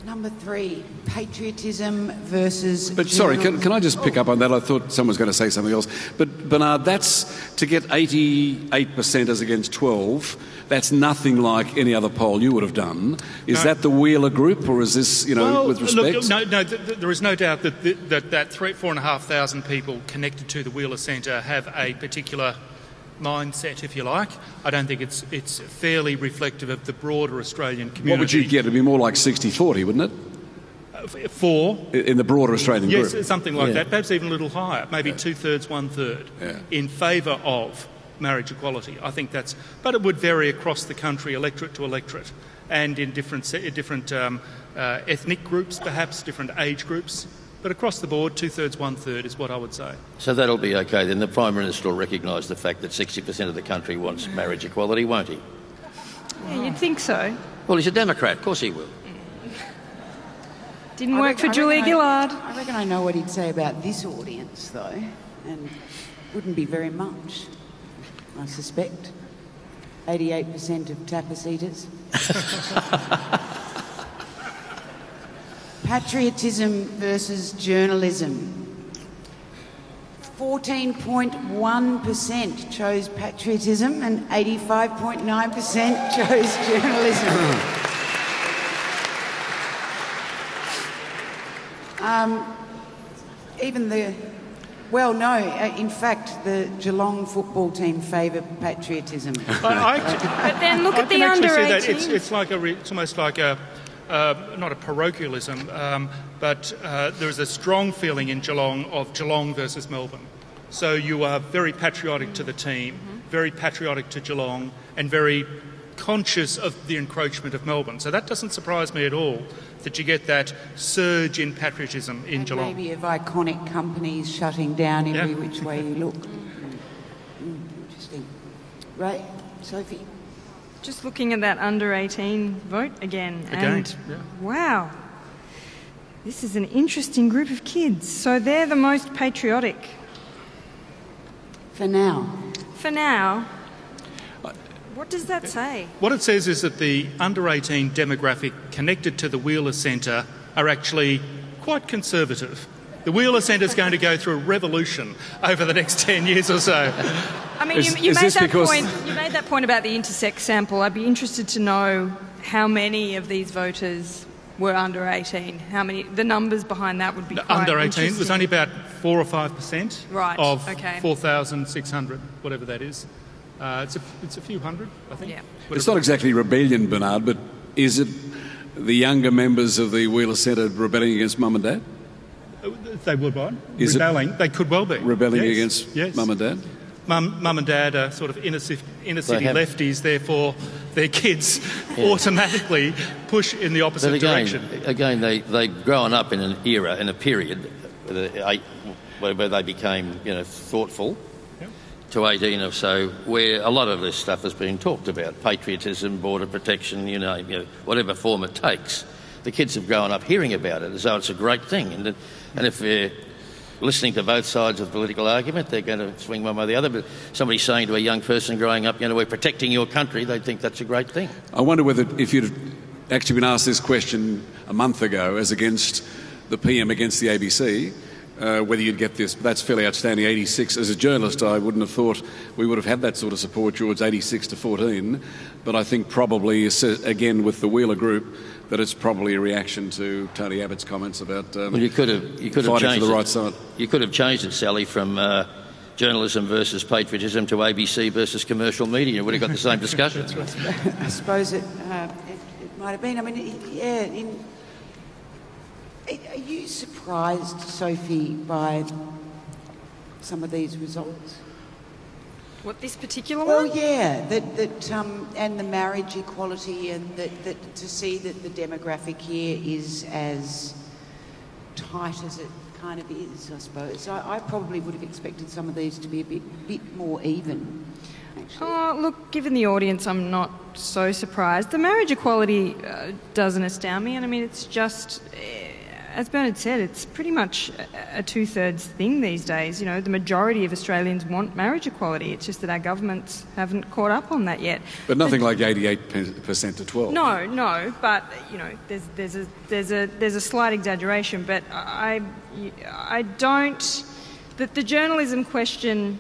Number 3, patriotism versus... But sorry, can I just pick up on that? I thought someone was going to say something else. But Bernard, that's to get 88% as against 12. That's nothing like any other poll you would have done. Is that the Wheeler group, or is this, with respect? Look, there is no doubt that 4,500 people connected to the Wheeler Centre have a particular mindset, if you like. I don't think it's fairly reflective of the broader Australian community. What would you get? It'd be more like 60-40, wouldn't it? In the broader Australian group? Yes, something like that, perhaps even a little higher, maybe 2/3, 1/3, in favour of marriage equality. I think that's... But it would vary across the country, electorate to electorate, and in different ethnic groups, perhaps, different age groups. But across the board, 2/3, 1/3 is what I would say. So that'll be okay. Then the Prime Minister will recognise the fact that 60% of the country wants marriage equality, won't he? Yeah, you'd think so. Well, he's a Democrat. Of course he will. Didn't work for Julia Gillard. I reckon I know what he'd say about this audience, though, and wouldn't be very much, I suspect. 88% of tapas eaters. Patriotism versus journalism. 14.1% chose patriotism and 85.9% chose journalism. In fact, the Geelong football team favour patriotism. But then look at the under-18s. It's almost like not a parochialism, but there is a strong feeling in Geelong of Geelong versus Melbourne. So you are very patriotic to the team, very patriotic to Geelong, and very conscious of the encroachment of Melbourne. So that doesn't surprise me at all, that you get that surge in patriotism in Geelong. Maybe of iconic companies shutting down every which way you look. Interesting. Right, Sophie? Just looking at that under-18 vote again. Wow, this is an interesting group of kids. So they're the most patriotic. For now. For now. What does that say? What it says is that the under-18 demographic connected to the Wheeler Centre are actually quite conservative. The Wheeler Centre is going to go through a revolution over the next 10 years or so. I mean, you made that point about the intersex sample. I'd be interested to know how many of these voters were under 18. How many? The numbers behind that would be quite under 18 interesting. was only about 4 or 5% of 4,600, whatever that is. It's a few hundred, I think. Yeah. It's not exactly rebellion, Bernard, but is it the younger members of the Wheeler Centre rebelling against Mum and Dad? They would, right? Rebelling. They could well be. Rebelling against Mum and Dad? Mum and Dad are sort of inner city lefties, therefore their kids automatically push in the opposite direction. Again, they've grown up in an era, in a period where they became, thoughtful, to 18 or so, where a lot of this stuff has been talked about. Patriotism, border protection, whatever form it takes. The kids have grown up hearing about it as though it's a great thing. And if they're listening to both sides of the political argument, they're going to swing one way or the other. But somebody saying to a young person growing up, we're protecting your country, they'd think that's a great thing. I wonder whether, if you'd actually been asked this question a month ago, as against the PM against the ABC, whether you'd get this. That's fairly outstanding. 86. As a journalist, I wouldn't have thought we would have had that sort of support, George, 86-14. But I think probably, again, with the Wheeler group, that it's probably a reaction to Tony Abbott's comments about you could have fighting for the right side. You could have changed it, Sally, from journalism versus patriotism to ABC versus commercial media. You would have got the same discussion. I suppose it might have been. I mean, are you surprised, Sophie, by some of these results? What, this particular one? Well, yeah, and the marriage equality, and that to see that the demographic here is as tight as it kind of is, I suppose. I probably would have expected some of these to be a bit more even. Actually. Oh, look, given the audience, I'm not so surprised. The marriage equality doesn't astound me, and I mean, it's just, as Bernard said, it's pretty much a two-thirds thing these days. The majority of Australians want marriage equality. It's just that our governments haven't caught up on that yet. But nothing like 88% to 12. No, but there's a slight exaggeration. But I don't. That the journalism question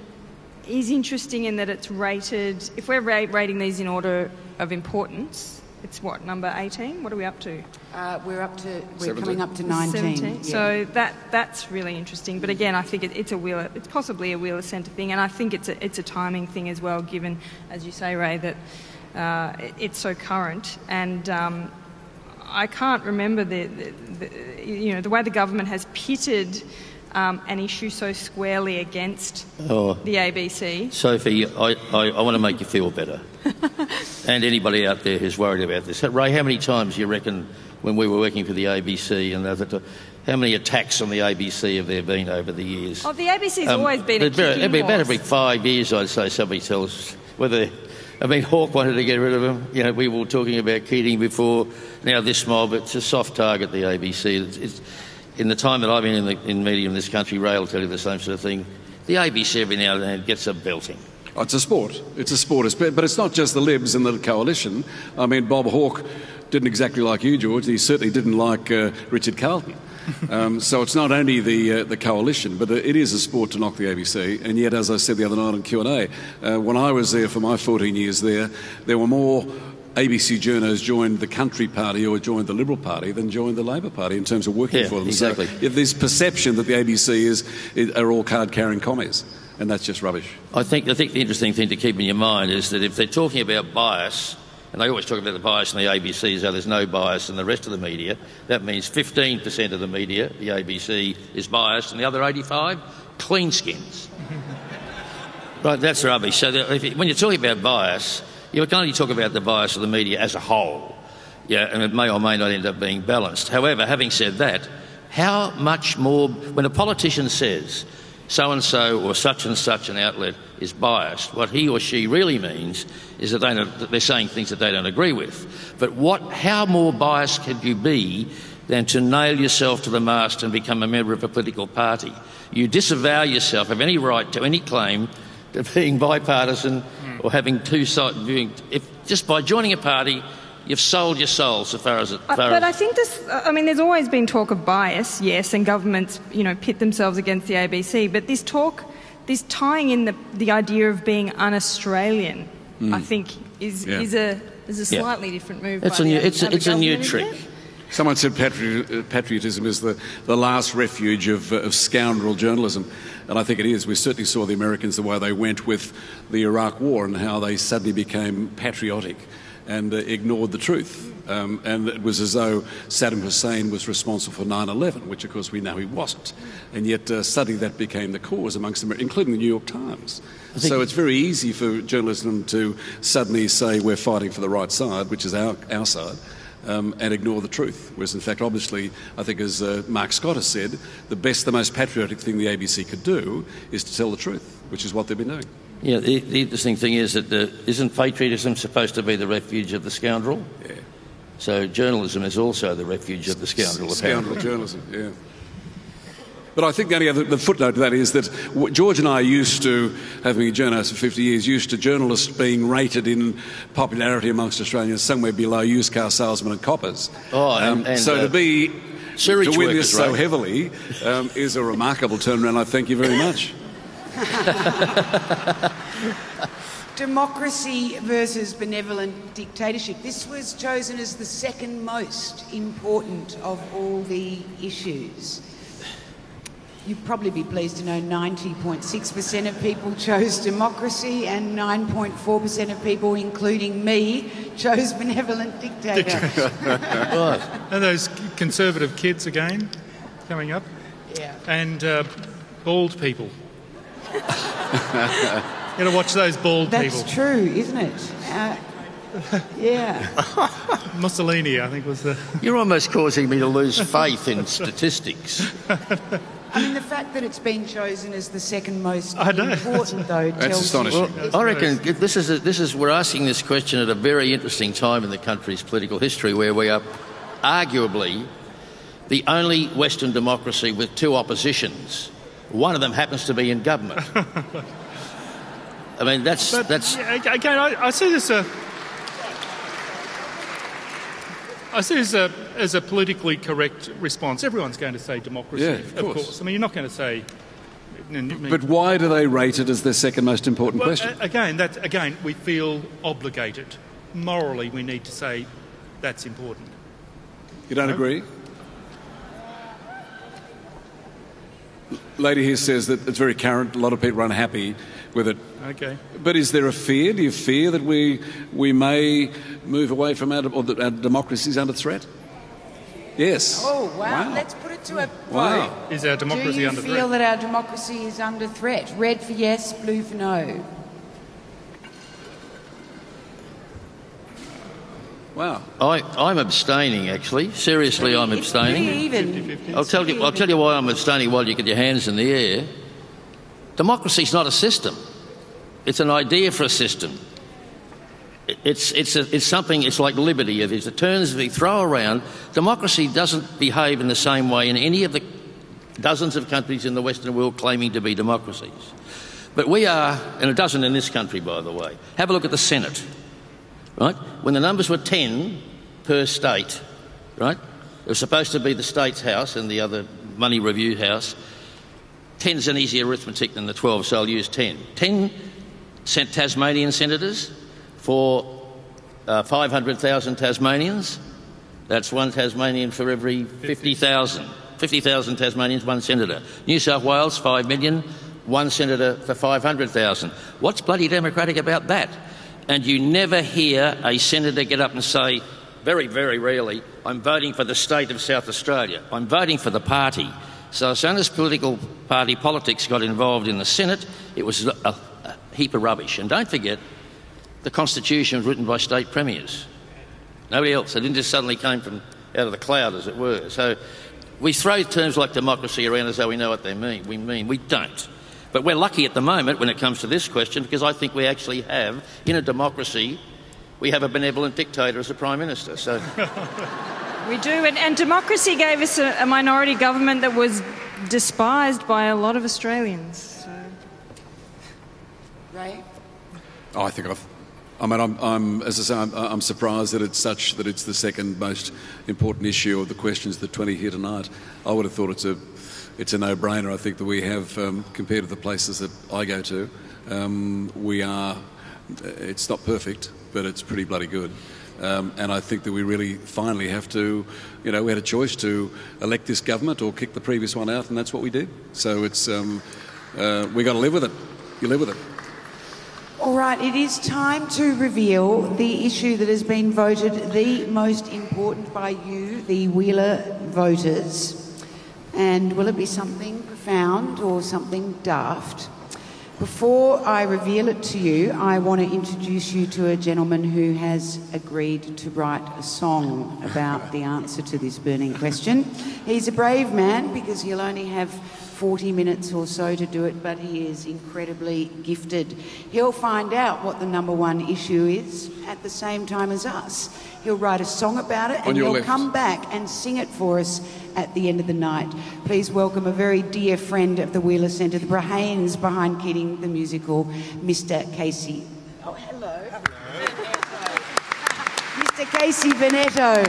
is interesting in that it's rated. If we're rating these in order of importance, It's what, number 18? What are we up to? We're coming up to 19. 17. Yeah. So that's really interesting. But again, I think it's possibly a Wheeler Centre thing, and I think it's a timing thing as well, given, as you say, Ray, that it's so current. And I can't remember the way the government has pitted an issue so squarely against the ABC. Sophie, I want to make you feel better. And anybody out there who's worried about this. Ray, how many times do you reckon when we were working for the ABC and how many attacks on the ABC have there been over the years? Oh, the ABC's always been a kicking about horse. every 5 years, I'd say, somebody tells us whether... I mean, Hawke wanted to get rid of him. You know, we were talking about Keating before. Now this mob, it's a soft target, the ABC. It's in the time that I've been in media in this country, Ray will tell you the same sort of thing. The ABC every now and then gets a belting. Oh, it's a sport. It's a sport. But it's not just the Libs and the coalition. I mean, Bob Hawke didn't exactly like you, George. He certainly didn't like Richard Carlton. So it's not only the coalition, but it is a sport to knock the ABC. And yet, as I said the other night in Q&A, when I was there for my 14 years there were more ABC journos joined the Country Party or joined the Liberal Party than joined the Labor Party in terms of working for them. Exactly. So if there's perception that the ABC are all card-carrying commies, and that's just rubbish. I think the interesting thing to keep in your mind is that if they're talking about bias, and they always talk about the bias in the ABC as though there's no bias in the rest of the media, that means 15% of the media, the ABC, is biased, and the other 85, clean skins. Right, that's rubbish. So when you're talking about bias, you can only talk about the bias of the media as a whole, and it may or may not end up being balanced. However, having said that, how much more, when a politician says so-and-so or such and such an outlet is biased, what he or she really means is that they're saying things that they don't agree with. But how more biased could you be than to nail yourself to the mast and become a member of a political party? You disavow yourself of any right to any claim to being bipartisan or having two sides. Just by joining a party, you've sold your soul so far as But I think there's always been talk of bias, yes, and governments, pit themselves against the ABC. But this tying in the idea of being un-Australian, I think, is a slightly different move. It's a new trick. Someone said patriotism is the last refuge of scoundrel journalism, and I think it is. We certainly saw the Americans, the way they went with the Iraq War and how they suddenly became patriotic and ignored the truth. And it was as though Saddam Hussein was responsible for 9/11, which of course we know he wasn't. And yet suddenly that became the cause amongst them, including the New York Times. So it's very easy for journalism to suddenly say we're fighting for the right side, which is our side, and ignore the truth. Whereas in fact, obviously, I think as Mark Scott has said, the most patriotic thing the ABC could do is to tell the truth, which is what they've been doing. Yeah, the interesting thing is that isn't patriotism supposed to be the refuge of the scoundrel? Yeah. So journalism is also the refuge of the scoundrel. Scoundrel journalism, yeah. But I think the footnote to that is that George and I used to, having been journalists for 50 years, used to journalists being rated in popularity amongst Australians somewhere below used car salesmen and coppers. So to win this so heavily is a remarkable turnaround. I thank you very much. Democracy versus benevolent dictatorship. This was chosen as the second most important of all the issues. You'd probably be pleased to know 90.6% of people chose democracy and 9.4% of people, including me, chose benevolent dictator. Right. And those conservative kids again coming up. Yeah. And bald people. You got to watch those bald people. That's true, isn't it? Yeah. Mussolini, I think, was the... You're almost causing me to lose faith in statistics. I mean, the fact that it's been chosen as the second most important, though, That's tells astonishing. you... I reckon we're asking this question at a very interesting time in the country's political history, where we are arguably the only Western democracy with two oppositions. One of them happens to be in government. I mean, that's... Again, I see this... I see this as a politically correct response. Everyone's going to say democracy, of course. I mean, you're not going to say... But why do they rate it as their second most important question? Again, we feel obligated. Morally, we need to say That's important. You don't agree? Lady here says that it's very current. A lot of people are unhappy with it. Okay. But is there a fear? Do you fear that we may move away from our democracy is under threat? Yes. Oh, wow. Let's put it to a Wow. vote. Is our democracy under Do you feel threat? that our democracy is under threat? Red for yes, blue for no. Wow. I'm abstaining, actually. Seriously, I'm It's pretty abstaining. even. I'll tell you why I'm abstaining while you get your hands in the air. Democracy's not a system. It's an idea for a system. It's something. It's like liberty. It's the terms we throw around. Democracy doesn't behave in the same way in any of the dozens of countries in the Western world claiming to be democracies. But we are, and it doesn't in this country, by the way. Have a look at the Senate. Right? When the numbers were 10 per state, right? It was supposed to be the state's house and the other money review house. 10's an easier arithmetic than the 12, so I'll use 10. 10 Tasmanian senators for 500,000 Tasmanians. That's one Tasmanian for every 50,000. 50,000 Tasmanians, one senator. New South Wales, 5 million, one senator for 500,000. What's bloody democratic about that? And you never hear a senator get up and say, very, very rarely, I'm voting for the state of South Australia. I'm voting for the party. So as soon as political party politics got involved in the Senate, it was a heap of rubbish. And don't forget, the Constitution was written by state premiers. Nobody else. It didn't just suddenly came from out of the cloud, as it were. So we throw terms like democracy around as though we know what they mean. We don't. But we're lucky at the moment when it comes to this question, because I think we actually have, in a democracy, we have a benevolent dictator as a Prime Minister. So We do, and democracy gave us a minority government that was despised by a lot of Australians. So. Right? Oh, I think I'm surprised that it's such that it's the second most important issue of the questions, the 20 here tonight. I would have thought it's a no-brainer. I think that we have, compared to the places that I go to, it's not perfect, but it's pretty bloody good. And I think that we really finally have to, we had a choice to elect this government or kick the previous one out, and that's what we did. So it's, we got to live with it. You live with it. All right, it is time to reveal the issue that has been voted the most important by you, the Wheeler voters. And will it be something profound or something daft? Before I reveal it to you, I want to introduce you to a gentleman who has agreed to write a song about the answer to this burning question. He's a brave man because he'll only have 40 minutes or so to do it, but he is incredibly gifted. He'll find out what the number one issue is at the same time as us. He'll write a song about it and he'll come back and sing it for us at the end of the night. Please welcome a very dear friend of the Wheeler Centre, the brains behind Kidding the Musical, Mr. Casey. Oh, hello. Mr. Casey Veneto.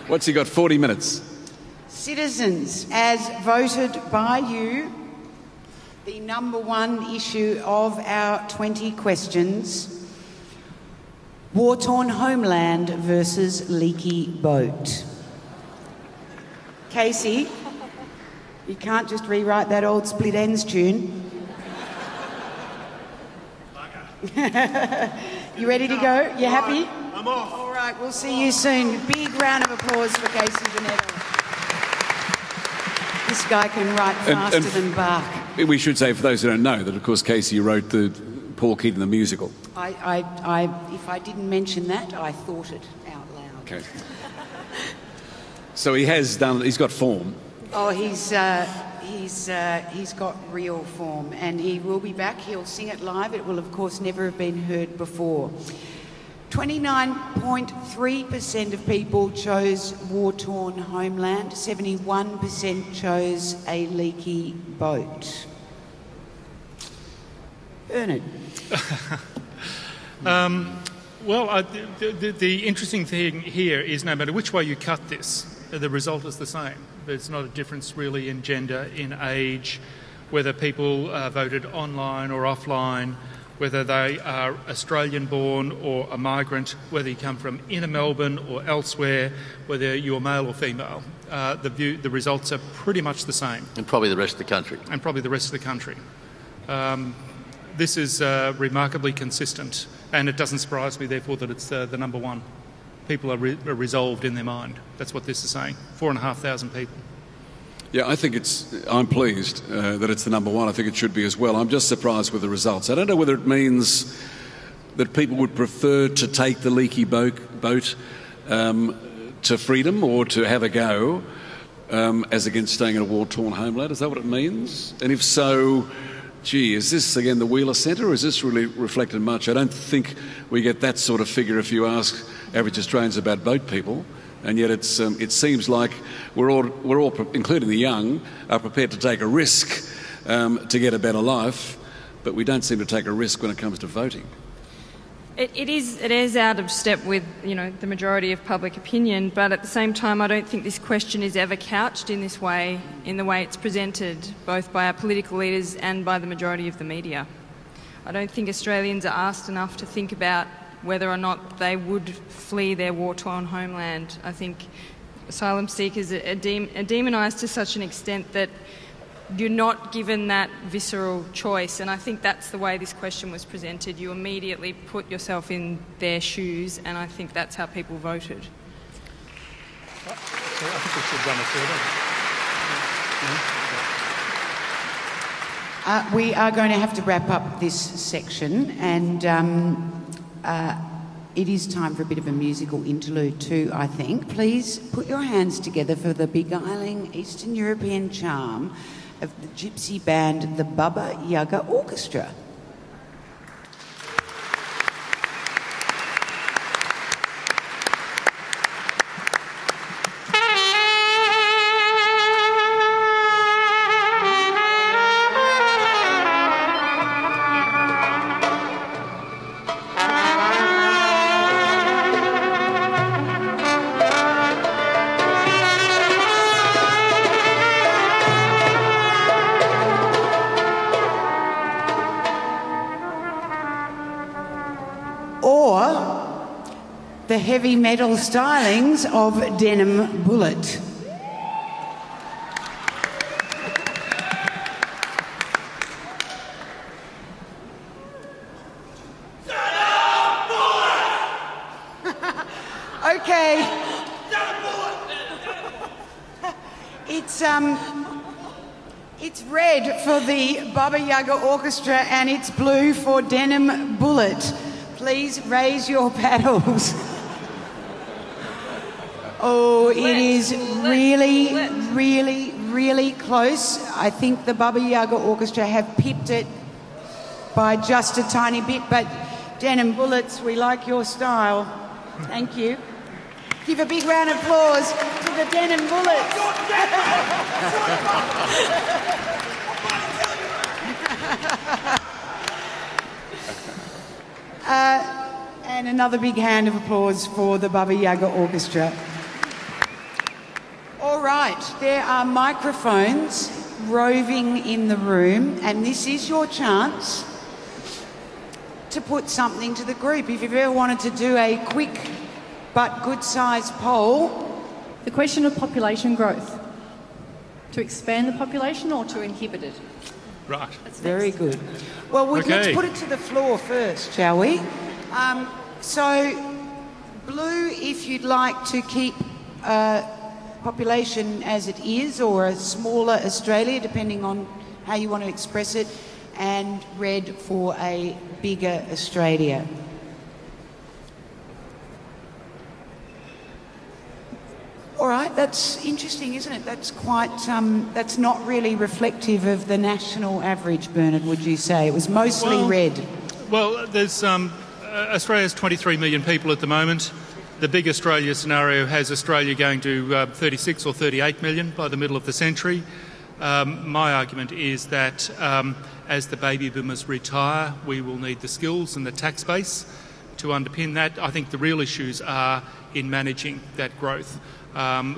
What's he got? 40 minutes. Citizens, as voted by you, the number one issue of our 20 questions, war-torn homeland versus leaky boat. Casey, you can't just rewrite that old Split Ends tune. You ready to go? You happy? I'm off. All right, we'll see you soon. Big round of applause for Casey Veneto. This guy can write faster than Bach. We should say, for those who don't know, that of course Casey wrote the Paul Keaton the musical. If I didn't mention that, I thought it out loud. Okay. So he's got form. Oh, he's got real form, and he will be back. He'll sing it live. It will, of course, never have been heard before. 29.3% of people chose war-torn homeland. 71% chose a leaky boat. Bernard. Well, the interesting thing here is no matter which way you cut this, the result is the same. There's not a difference really in gender, in age, whether people voted online or offline, whether they are Australian-born or a migrant, whether you come from inner Melbourne or elsewhere, whether you're male or female. The results are pretty much the same. And probably the rest of the country. This is remarkably consistent, and it doesn't surprise me, therefore, that it's the number one. People are resolved in their mind. That's what this is saying. 4,500 people. Yeah, I'm pleased that it's the number one. I think it should be as well. I'm just surprised with the results. I don't know whether it means that people would prefer to take the leaky boat to freedom or to have a go as against staying in a war-torn homeland. Is that what it means? And if so, gee, is this again the Wheeler Centre, or is this really reflected much? I don't think we get that sort of figure if you ask average Australians about boat people. And yet it seems like we're all, including the young, are prepared to take a risk to get a better life, but we don't seem to take a risk when it comes to voting. It is out of step with, the majority of public opinion, but at the same time, I don't think this question is ever couched in this way, in the way it's presented, both by our political leaders and by the majority of the media. I don't think Australians are asked enough to think about whether or not they would flee their war-torn homeland. I think asylum seekers are demonised to such an extent that you're not given that visceral choice, and I think that's the way this question was presented. You immediately put yourself in their shoes, and I think that's how people voted. I think we should run a survey. We are going to have to wrap up this section, and it is time for a bit of a musical interlude too, I think. Please put your hands together for the beguiling Eastern European charm of the gypsy band, the Baba Yaga Orchestra. The heavy metal stylings of Denim Bullet. Okay. It's red for the Baba Yaga Orchestra and it's blue for Denim Bullet. Please raise your paddles. Oh, it is really, really, really close. I think the Baba Yaga Orchestra have pipped it by just a tiny bit, but Denim Bullets, we like your style. Thank you. Give a big round of applause to the Denim Bullets. And another big hand of applause for the Baba Yaga Orchestra. All right, there are microphones roving in the room, and this is your chance to put something to the group. If you've ever wanted to do a quick but good-sized poll. The question of population growth. To expand the population or to inhibit it? Right. That's very good. Well, let's put it to the floor first, shall we? So, blue, if you'd like to keep population as it is, or a smaller Australia, depending on how you want to express it, and red for a bigger Australia. All right, that's interesting, isn't it? That's quite, that's not really reflective of the national average, Bernard, would you say? It was mostly red. Well, there's Australia's 23 million people at the moment. The big Australia scenario has Australia going to 36 or 38 million by the middle of the century. My argument is that as the baby boomers retire, we will need the skills and the tax base to underpin that. I think the real issues are in managing that growth.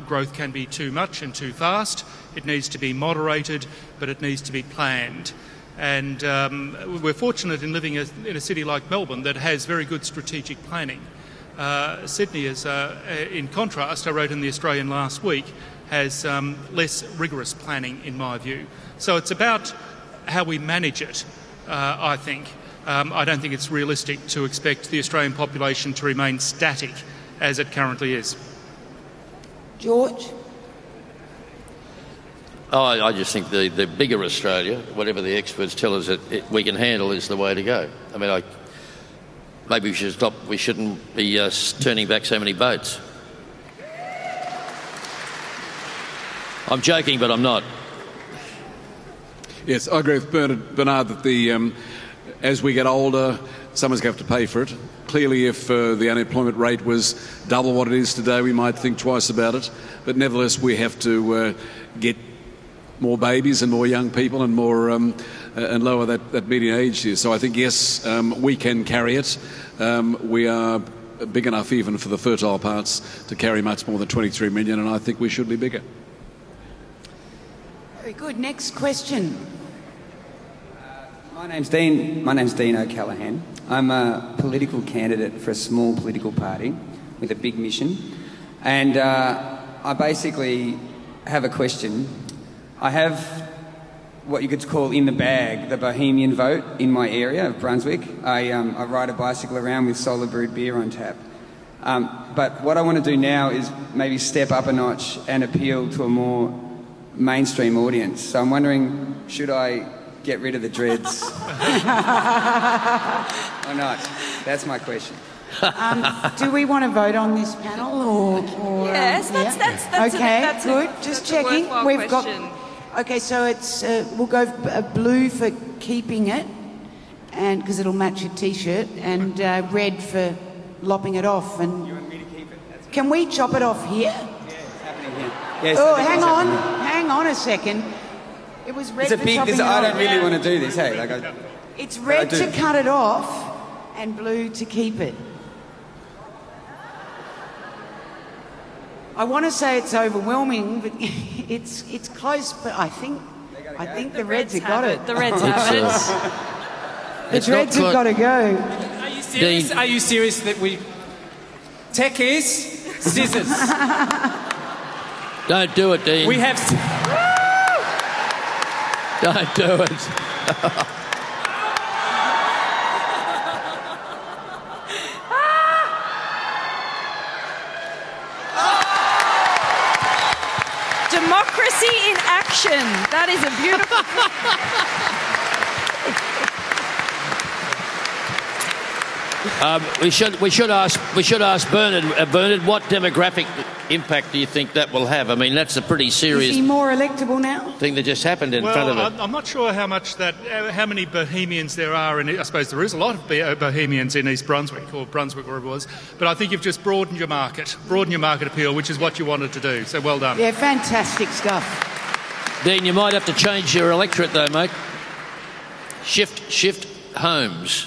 Growth can be too much and too fast. It needs to be moderated, but it needs to be planned. And we're fortunate in living in a city like Melbourne that has very good strategic planning. Sydney is, in contrast, I wrote in The Australian last week, has less rigorous planning, in my view. So it's about how we manage it, I think. I don't think it's realistic to expect the Australian population to remain static as it currently is. George? Oh, I just think the bigger Australia, whatever the experts tell us that we can handle, is the way to go. I mean, maybe we should stop. We shouldn't be turning back so many boats. I'm joking, but I'm not. Yes, I agree with Bernard that as we get older, someone's going to have to pay for it. Clearly, if the unemployment rate was double what it is today, we might think twice about it. But nevertheless, we have to get more babies and more young people and more and lower that median age here. So I think, yes, we can carry it. We are big enough even for the fertile parts to carry much more than 23 million, and I think we should be bigger. Very good. Next question. My name's Dean O'Callaghan. I'm a political candidate for a small political party with a big mission. And I basically have a question. I have what you could call in the bag, the bohemian vote in my area of Brunswick. I ride a bicycle around with solar brewed beer on tap. But what I want to do now is maybe step up a notch and appeal to a more mainstream audience. So I'm wondering, should I get rid of the dreads or not? That's my question. Do we want to vote on this panel or yes, that's okay, good. that's Just checking. We've got. Okay, so it's we'll go blue for keeping it, and because it'll match your T-shirt, and red for lopping it off. And You want me to keep it? can we chop it off here? Yeah, it's happening here. Yes, Oh, I think it's happening. hang on a second. It was red It's a for big. chopping it I off. don't really want to do this. Hey, It's red do. to cut it off, and blue to keep it. I want to say it's overwhelming, but it's close. But I think the Reds have got it. The Reds have it. The Reds have got to go. Are you serious? Dean. Are you serious that we... Techies, scissors. Don't do it, Dean. We have... Don't do it. Democracy in action. That is a beautiful. We should ask Bernard. Bernard, what demographic impact do you think that will have? I mean, that's a pretty Is serious he more electable now? thing that just happened in front of it. I'm not sure how many Bohemians there are I suppose there is a lot of Bohemians in East Brunswick, or Brunswick, wherever it was. But I think you've just broadened your market appeal, which is what you wanted to do. So well done. Yeah, fantastic stuff. Dean, you might have to change your electorate though, mate. Shift homes.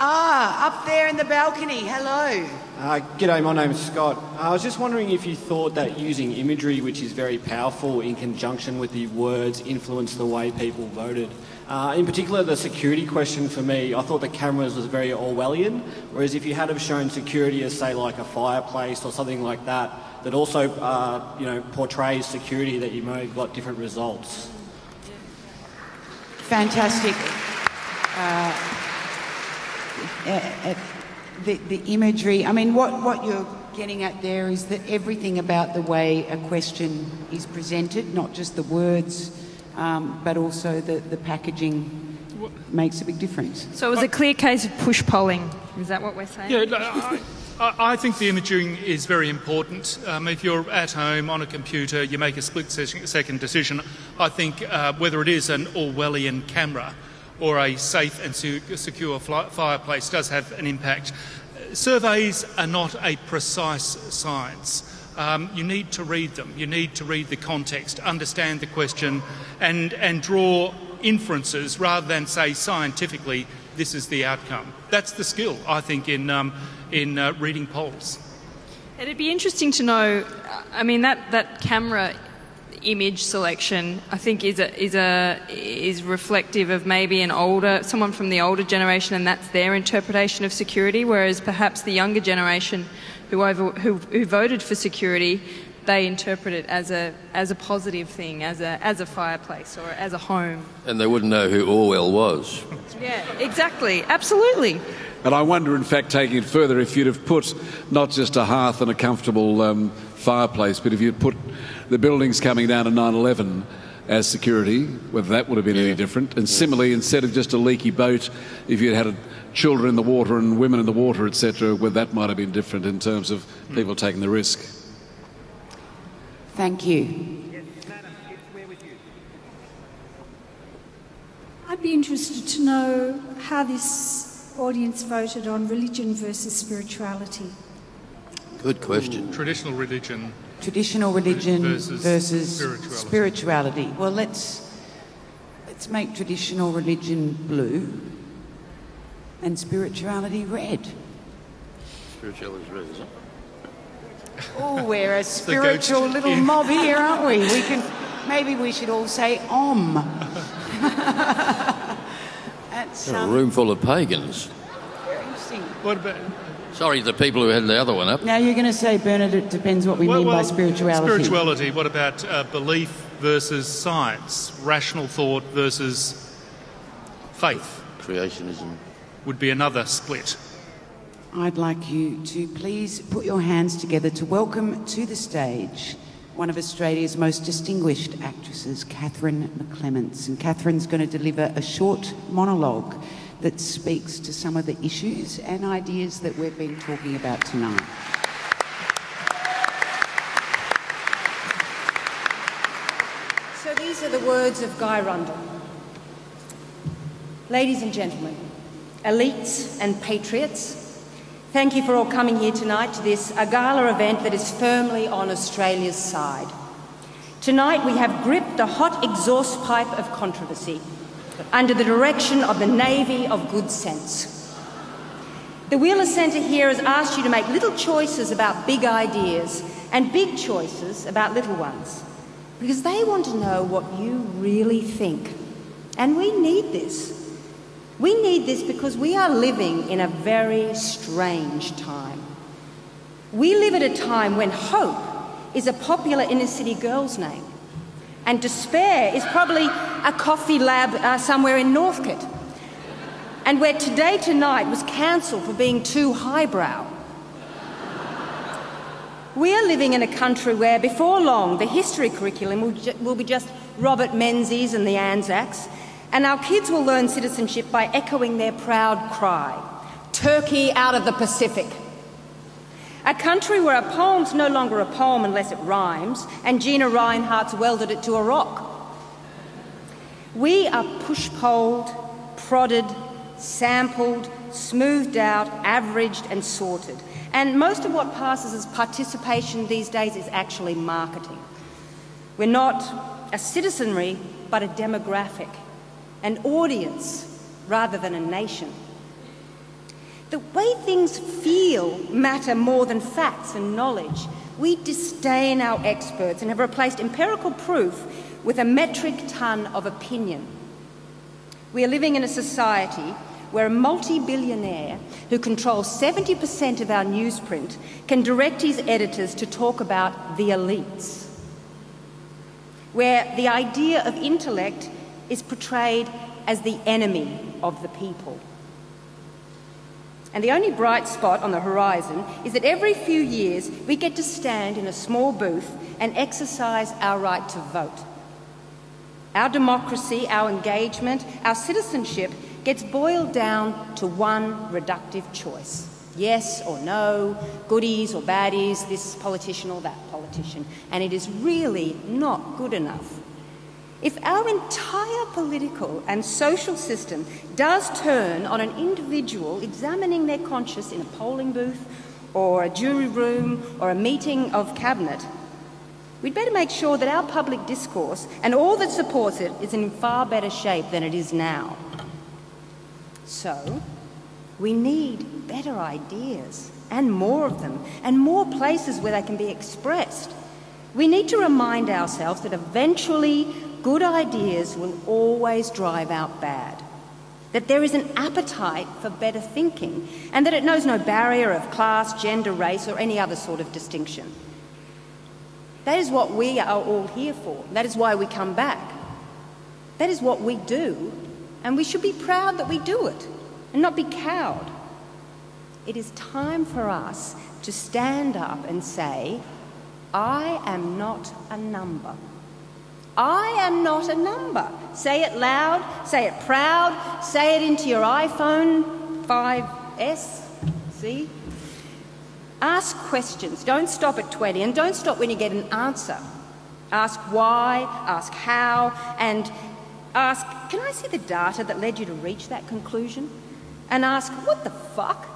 Up there in the balcony. Hello. G'day, my name's Scott. I was just wondering if you thought that using imagery, which is very powerful, in conjunction with the words, influenced the way people voted. In particular, the security question for me, I thought the cameras was very Orwellian, whereas if you had have shown security as, say, like a fireplace or something like that, that also, portrays security, that you may have got different results. Fantastic. The imagery, I mean, what you're getting at there is that everything about the way a question is presented, not just the words, but also the packaging makes a big difference. So it was a clear case of push polling. Is that what we're saying? Yeah, I think the imaging is very important. If you're at home on a computer, you make a split-second decision. I think whether it is an Orwellian camera or a safe and secure fireplace does have an impact. Surveys are not a precise science. You need to read them. You need to read the context, understand the question, and draw inferences rather than say scientifically this is the outcome. That's the skill, I think, in reading polls. It'd be interesting to know, I mean, that camera image selection, I think, is reflective of maybe someone from the older generation, and that's their interpretation of security, whereas perhaps the younger generation who voted for security, they interpret it as a positive thing, as a fireplace or as a home. And they wouldn't know who Orwell was. Yeah, exactly, absolutely. And I wonder, in fact, taking it further, if you'd have put not just a hearth and a comfortable fireplace, but if you'd put the buildings coming down to 9/11 as security, whether that would have been any different. And similarly, instead of just a leaky boat, if you'd had children in the water and women in the water, etc., whether that might have been different in terms of people taking the risk. Thank you. I'd be interested to know how this audience voted on religion versus spirituality. Good question. Traditional religion versus spirituality. Well, let's make traditional religion blue and spirituality red. Spirituality is red, is it? Oh, we're a spiritual little mob here, aren't we? Maybe we should all say Om. That's a room full of pagans. Very interesting. What about... Sorry, the people who had the other one up. Now you're going to say, Bernard, it depends what we mean by spirituality. Spirituality, what about belief versus science? Rational thought versus faith? Creationism. Would be another split. I'd like you to please put your hands together to welcome to the stage one of Australia's most distinguished actresses, Catherine McClements. And Catherine's going to deliver a short monologue that speaks to some of the issues and ideas that we've been talking about tonight. So these are the words of Guy Rundle. Ladies and gentlemen, elites and patriots, thank you for all coming here tonight to a gala event that is firmly on Australia's side. Tonight we have gripped the hot exhaust pipe of controversy under the direction of the Navy of Good Sense. The Wheeler Centre here has asked you to make little choices about big ideas and big choices about little ones, because they want to know what you really think. And we need this. We need this because we are living in a very strange time. We live at a time when hope is a popular inner-city girl's name, and despair is probably a coffee lab somewhere in Northcote, and where Today Tonight was cancelled for being too highbrow. We are living in a country where, before long, the history curriculum will be just Robert Menzies and the Anzacs, and our kids will learn citizenship by echoing their proud cry, "Turkey out of the Pacific." A country where a poem's no longer a poem unless it rhymes, and Gina Rinehart's welded it to a rock. We are push-polled, prodded, sampled, smoothed out, averaged and sorted. And most of what passes as participation these days is actually marketing. We're not a citizenry, but a demographic, an audience rather than a nation. The way things feel matter more than facts and knowledge. We disdain our experts and have replaced empirical proof with a metric ton of opinion. We are living in a society where a multi-billionaire who controls 70% of our newsprint can direct his editors to talk about the elites, where the idea of intellect is portrayed as the enemy of the people. And the only bright spot on the horizon is that every few years we get to stand in a small booth and exercise our right to vote. Our democracy, our engagement, our citizenship gets boiled down to one reductive choice. Yes or no, goodies or baddies, this politician or that politician. And it is really not good enough. If our entire political and social system does turn on an individual examining their conscience in a polling booth or a jury room or a meeting of cabinet, we'd better make sure that our public discourse and all that supports it is in far better shape than it is now. So, we need better ideas, and more of them, and more places where they can be expressed. We need to remind ourselves that eventually good ideas will always drive out bad, that there is an appetite for better thinking, and that it knows no barrier of class, gender, race, or any other sort of distinction. That is what we are all here for. That is why we come back. That is what we do, and we should be proud that we do it, and not be cowed. It is time for us to stand up and say, I am not a number. I am not a number. Say it loud, say it proud, say it into your iPhone 5S. See? Ask questions. Don't stop at 20, and don't stop when you get an answer. Ask why, ask how, and ask, can I see the data that led you to reach that conclusion? And ask, what the fuck?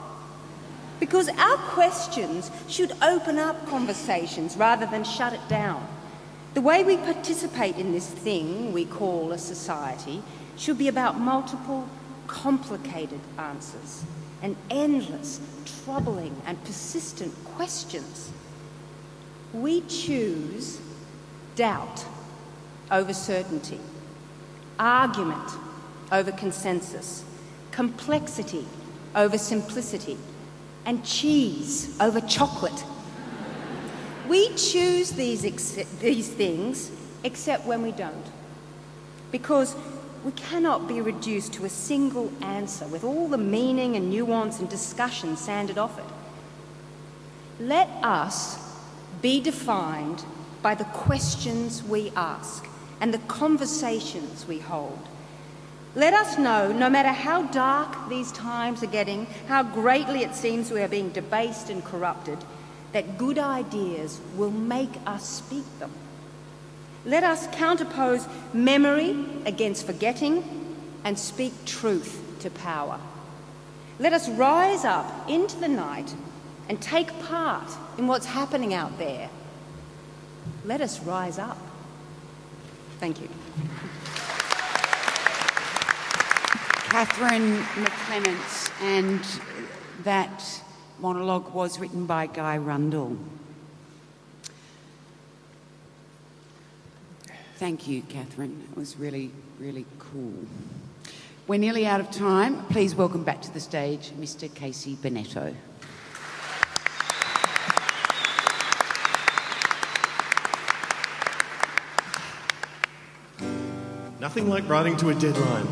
Because our questions should open up conversations rather than shut it down. The way we participate in this thing we call a society should be about multiple, complicated answers and endless, troubling and persistent questions. We choose doubt over certainty, argument over consensus, complexity over simplicity, and cheese over chocolate. We choose these things except when we don't, because we cannot be reduced to a single answer with all the meaning and nuance and discussion sanded off it. Let us be defined by the questions we ask and the conversations we hold. Let us know, no matter how dark these times are getting, how greatly it seems we are being debased and corrupted, that good ideas will make us speak them. Let us counterpose memory against forgetting and speak truth to power. Let us rise up into the night and take part in what's happening out there. Let us rise up. Thank you. Catherine McClements, and that monologue was written by Guy Rundle. Thank you, Catherine. It was really, really cool. We're nearly out of time. Please welcome back to the stage Mr. Casey Bonetto. Nothing like writing to a deadline.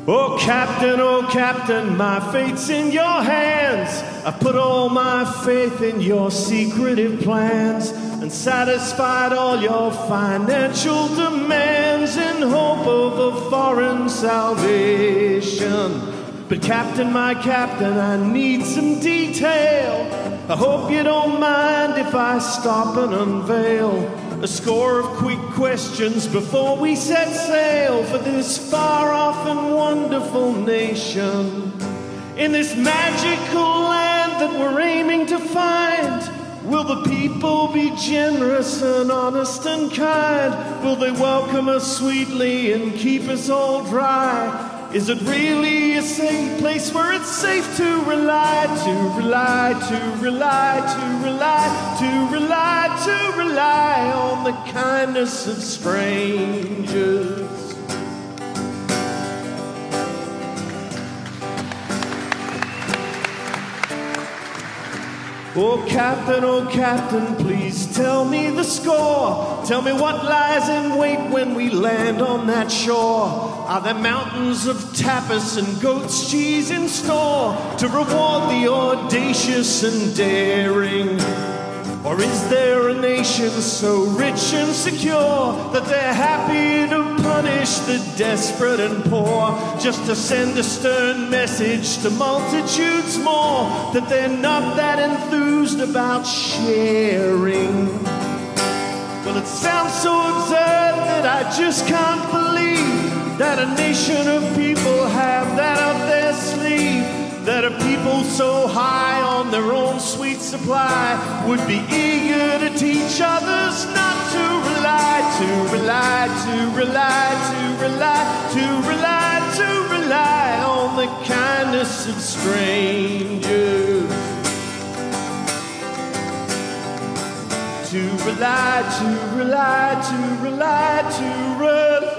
Oh Captain, my fate's in your hands. I put all my faith in your secretive plans and satisfied all your financial demands in hope of a foreign salvation. But Captain, my Captain, I need some detail. I hope you don't mind if I stop and unveil a score of quick questions before we set sail for this far-off and wonderful nation. In this magical land that we're aiming to find, will the people be generous and honest and kind? Will they welcome us sweetly and keep us all dry? Is it really a safe place where it's safe to rely on the kindness of strangers? Oh Captain, please tell me the score. Tell me what lies in wait when we land on that shore. Are there mountains of tapas and goat's cheese in store to reward the audacious and daring? Or is there a nation so rich and secure that they're happy to punish the desperate and poor, just to send a stern message to multitudes more that they're not that enthused about sharing? Well, it sounds so absurd that I just can't believe that a nation of people have that up their sleeve, that a people so high on from their own sweet supply would be eager to teach others not to rely, to rely, to rely, to rely, to rely, to rely on the kindness of strangers. To rely, to rely, to rely, to rely,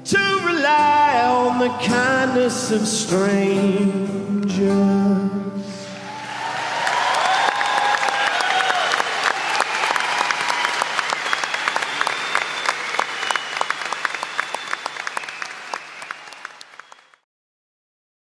to rely on the kindness of strangers.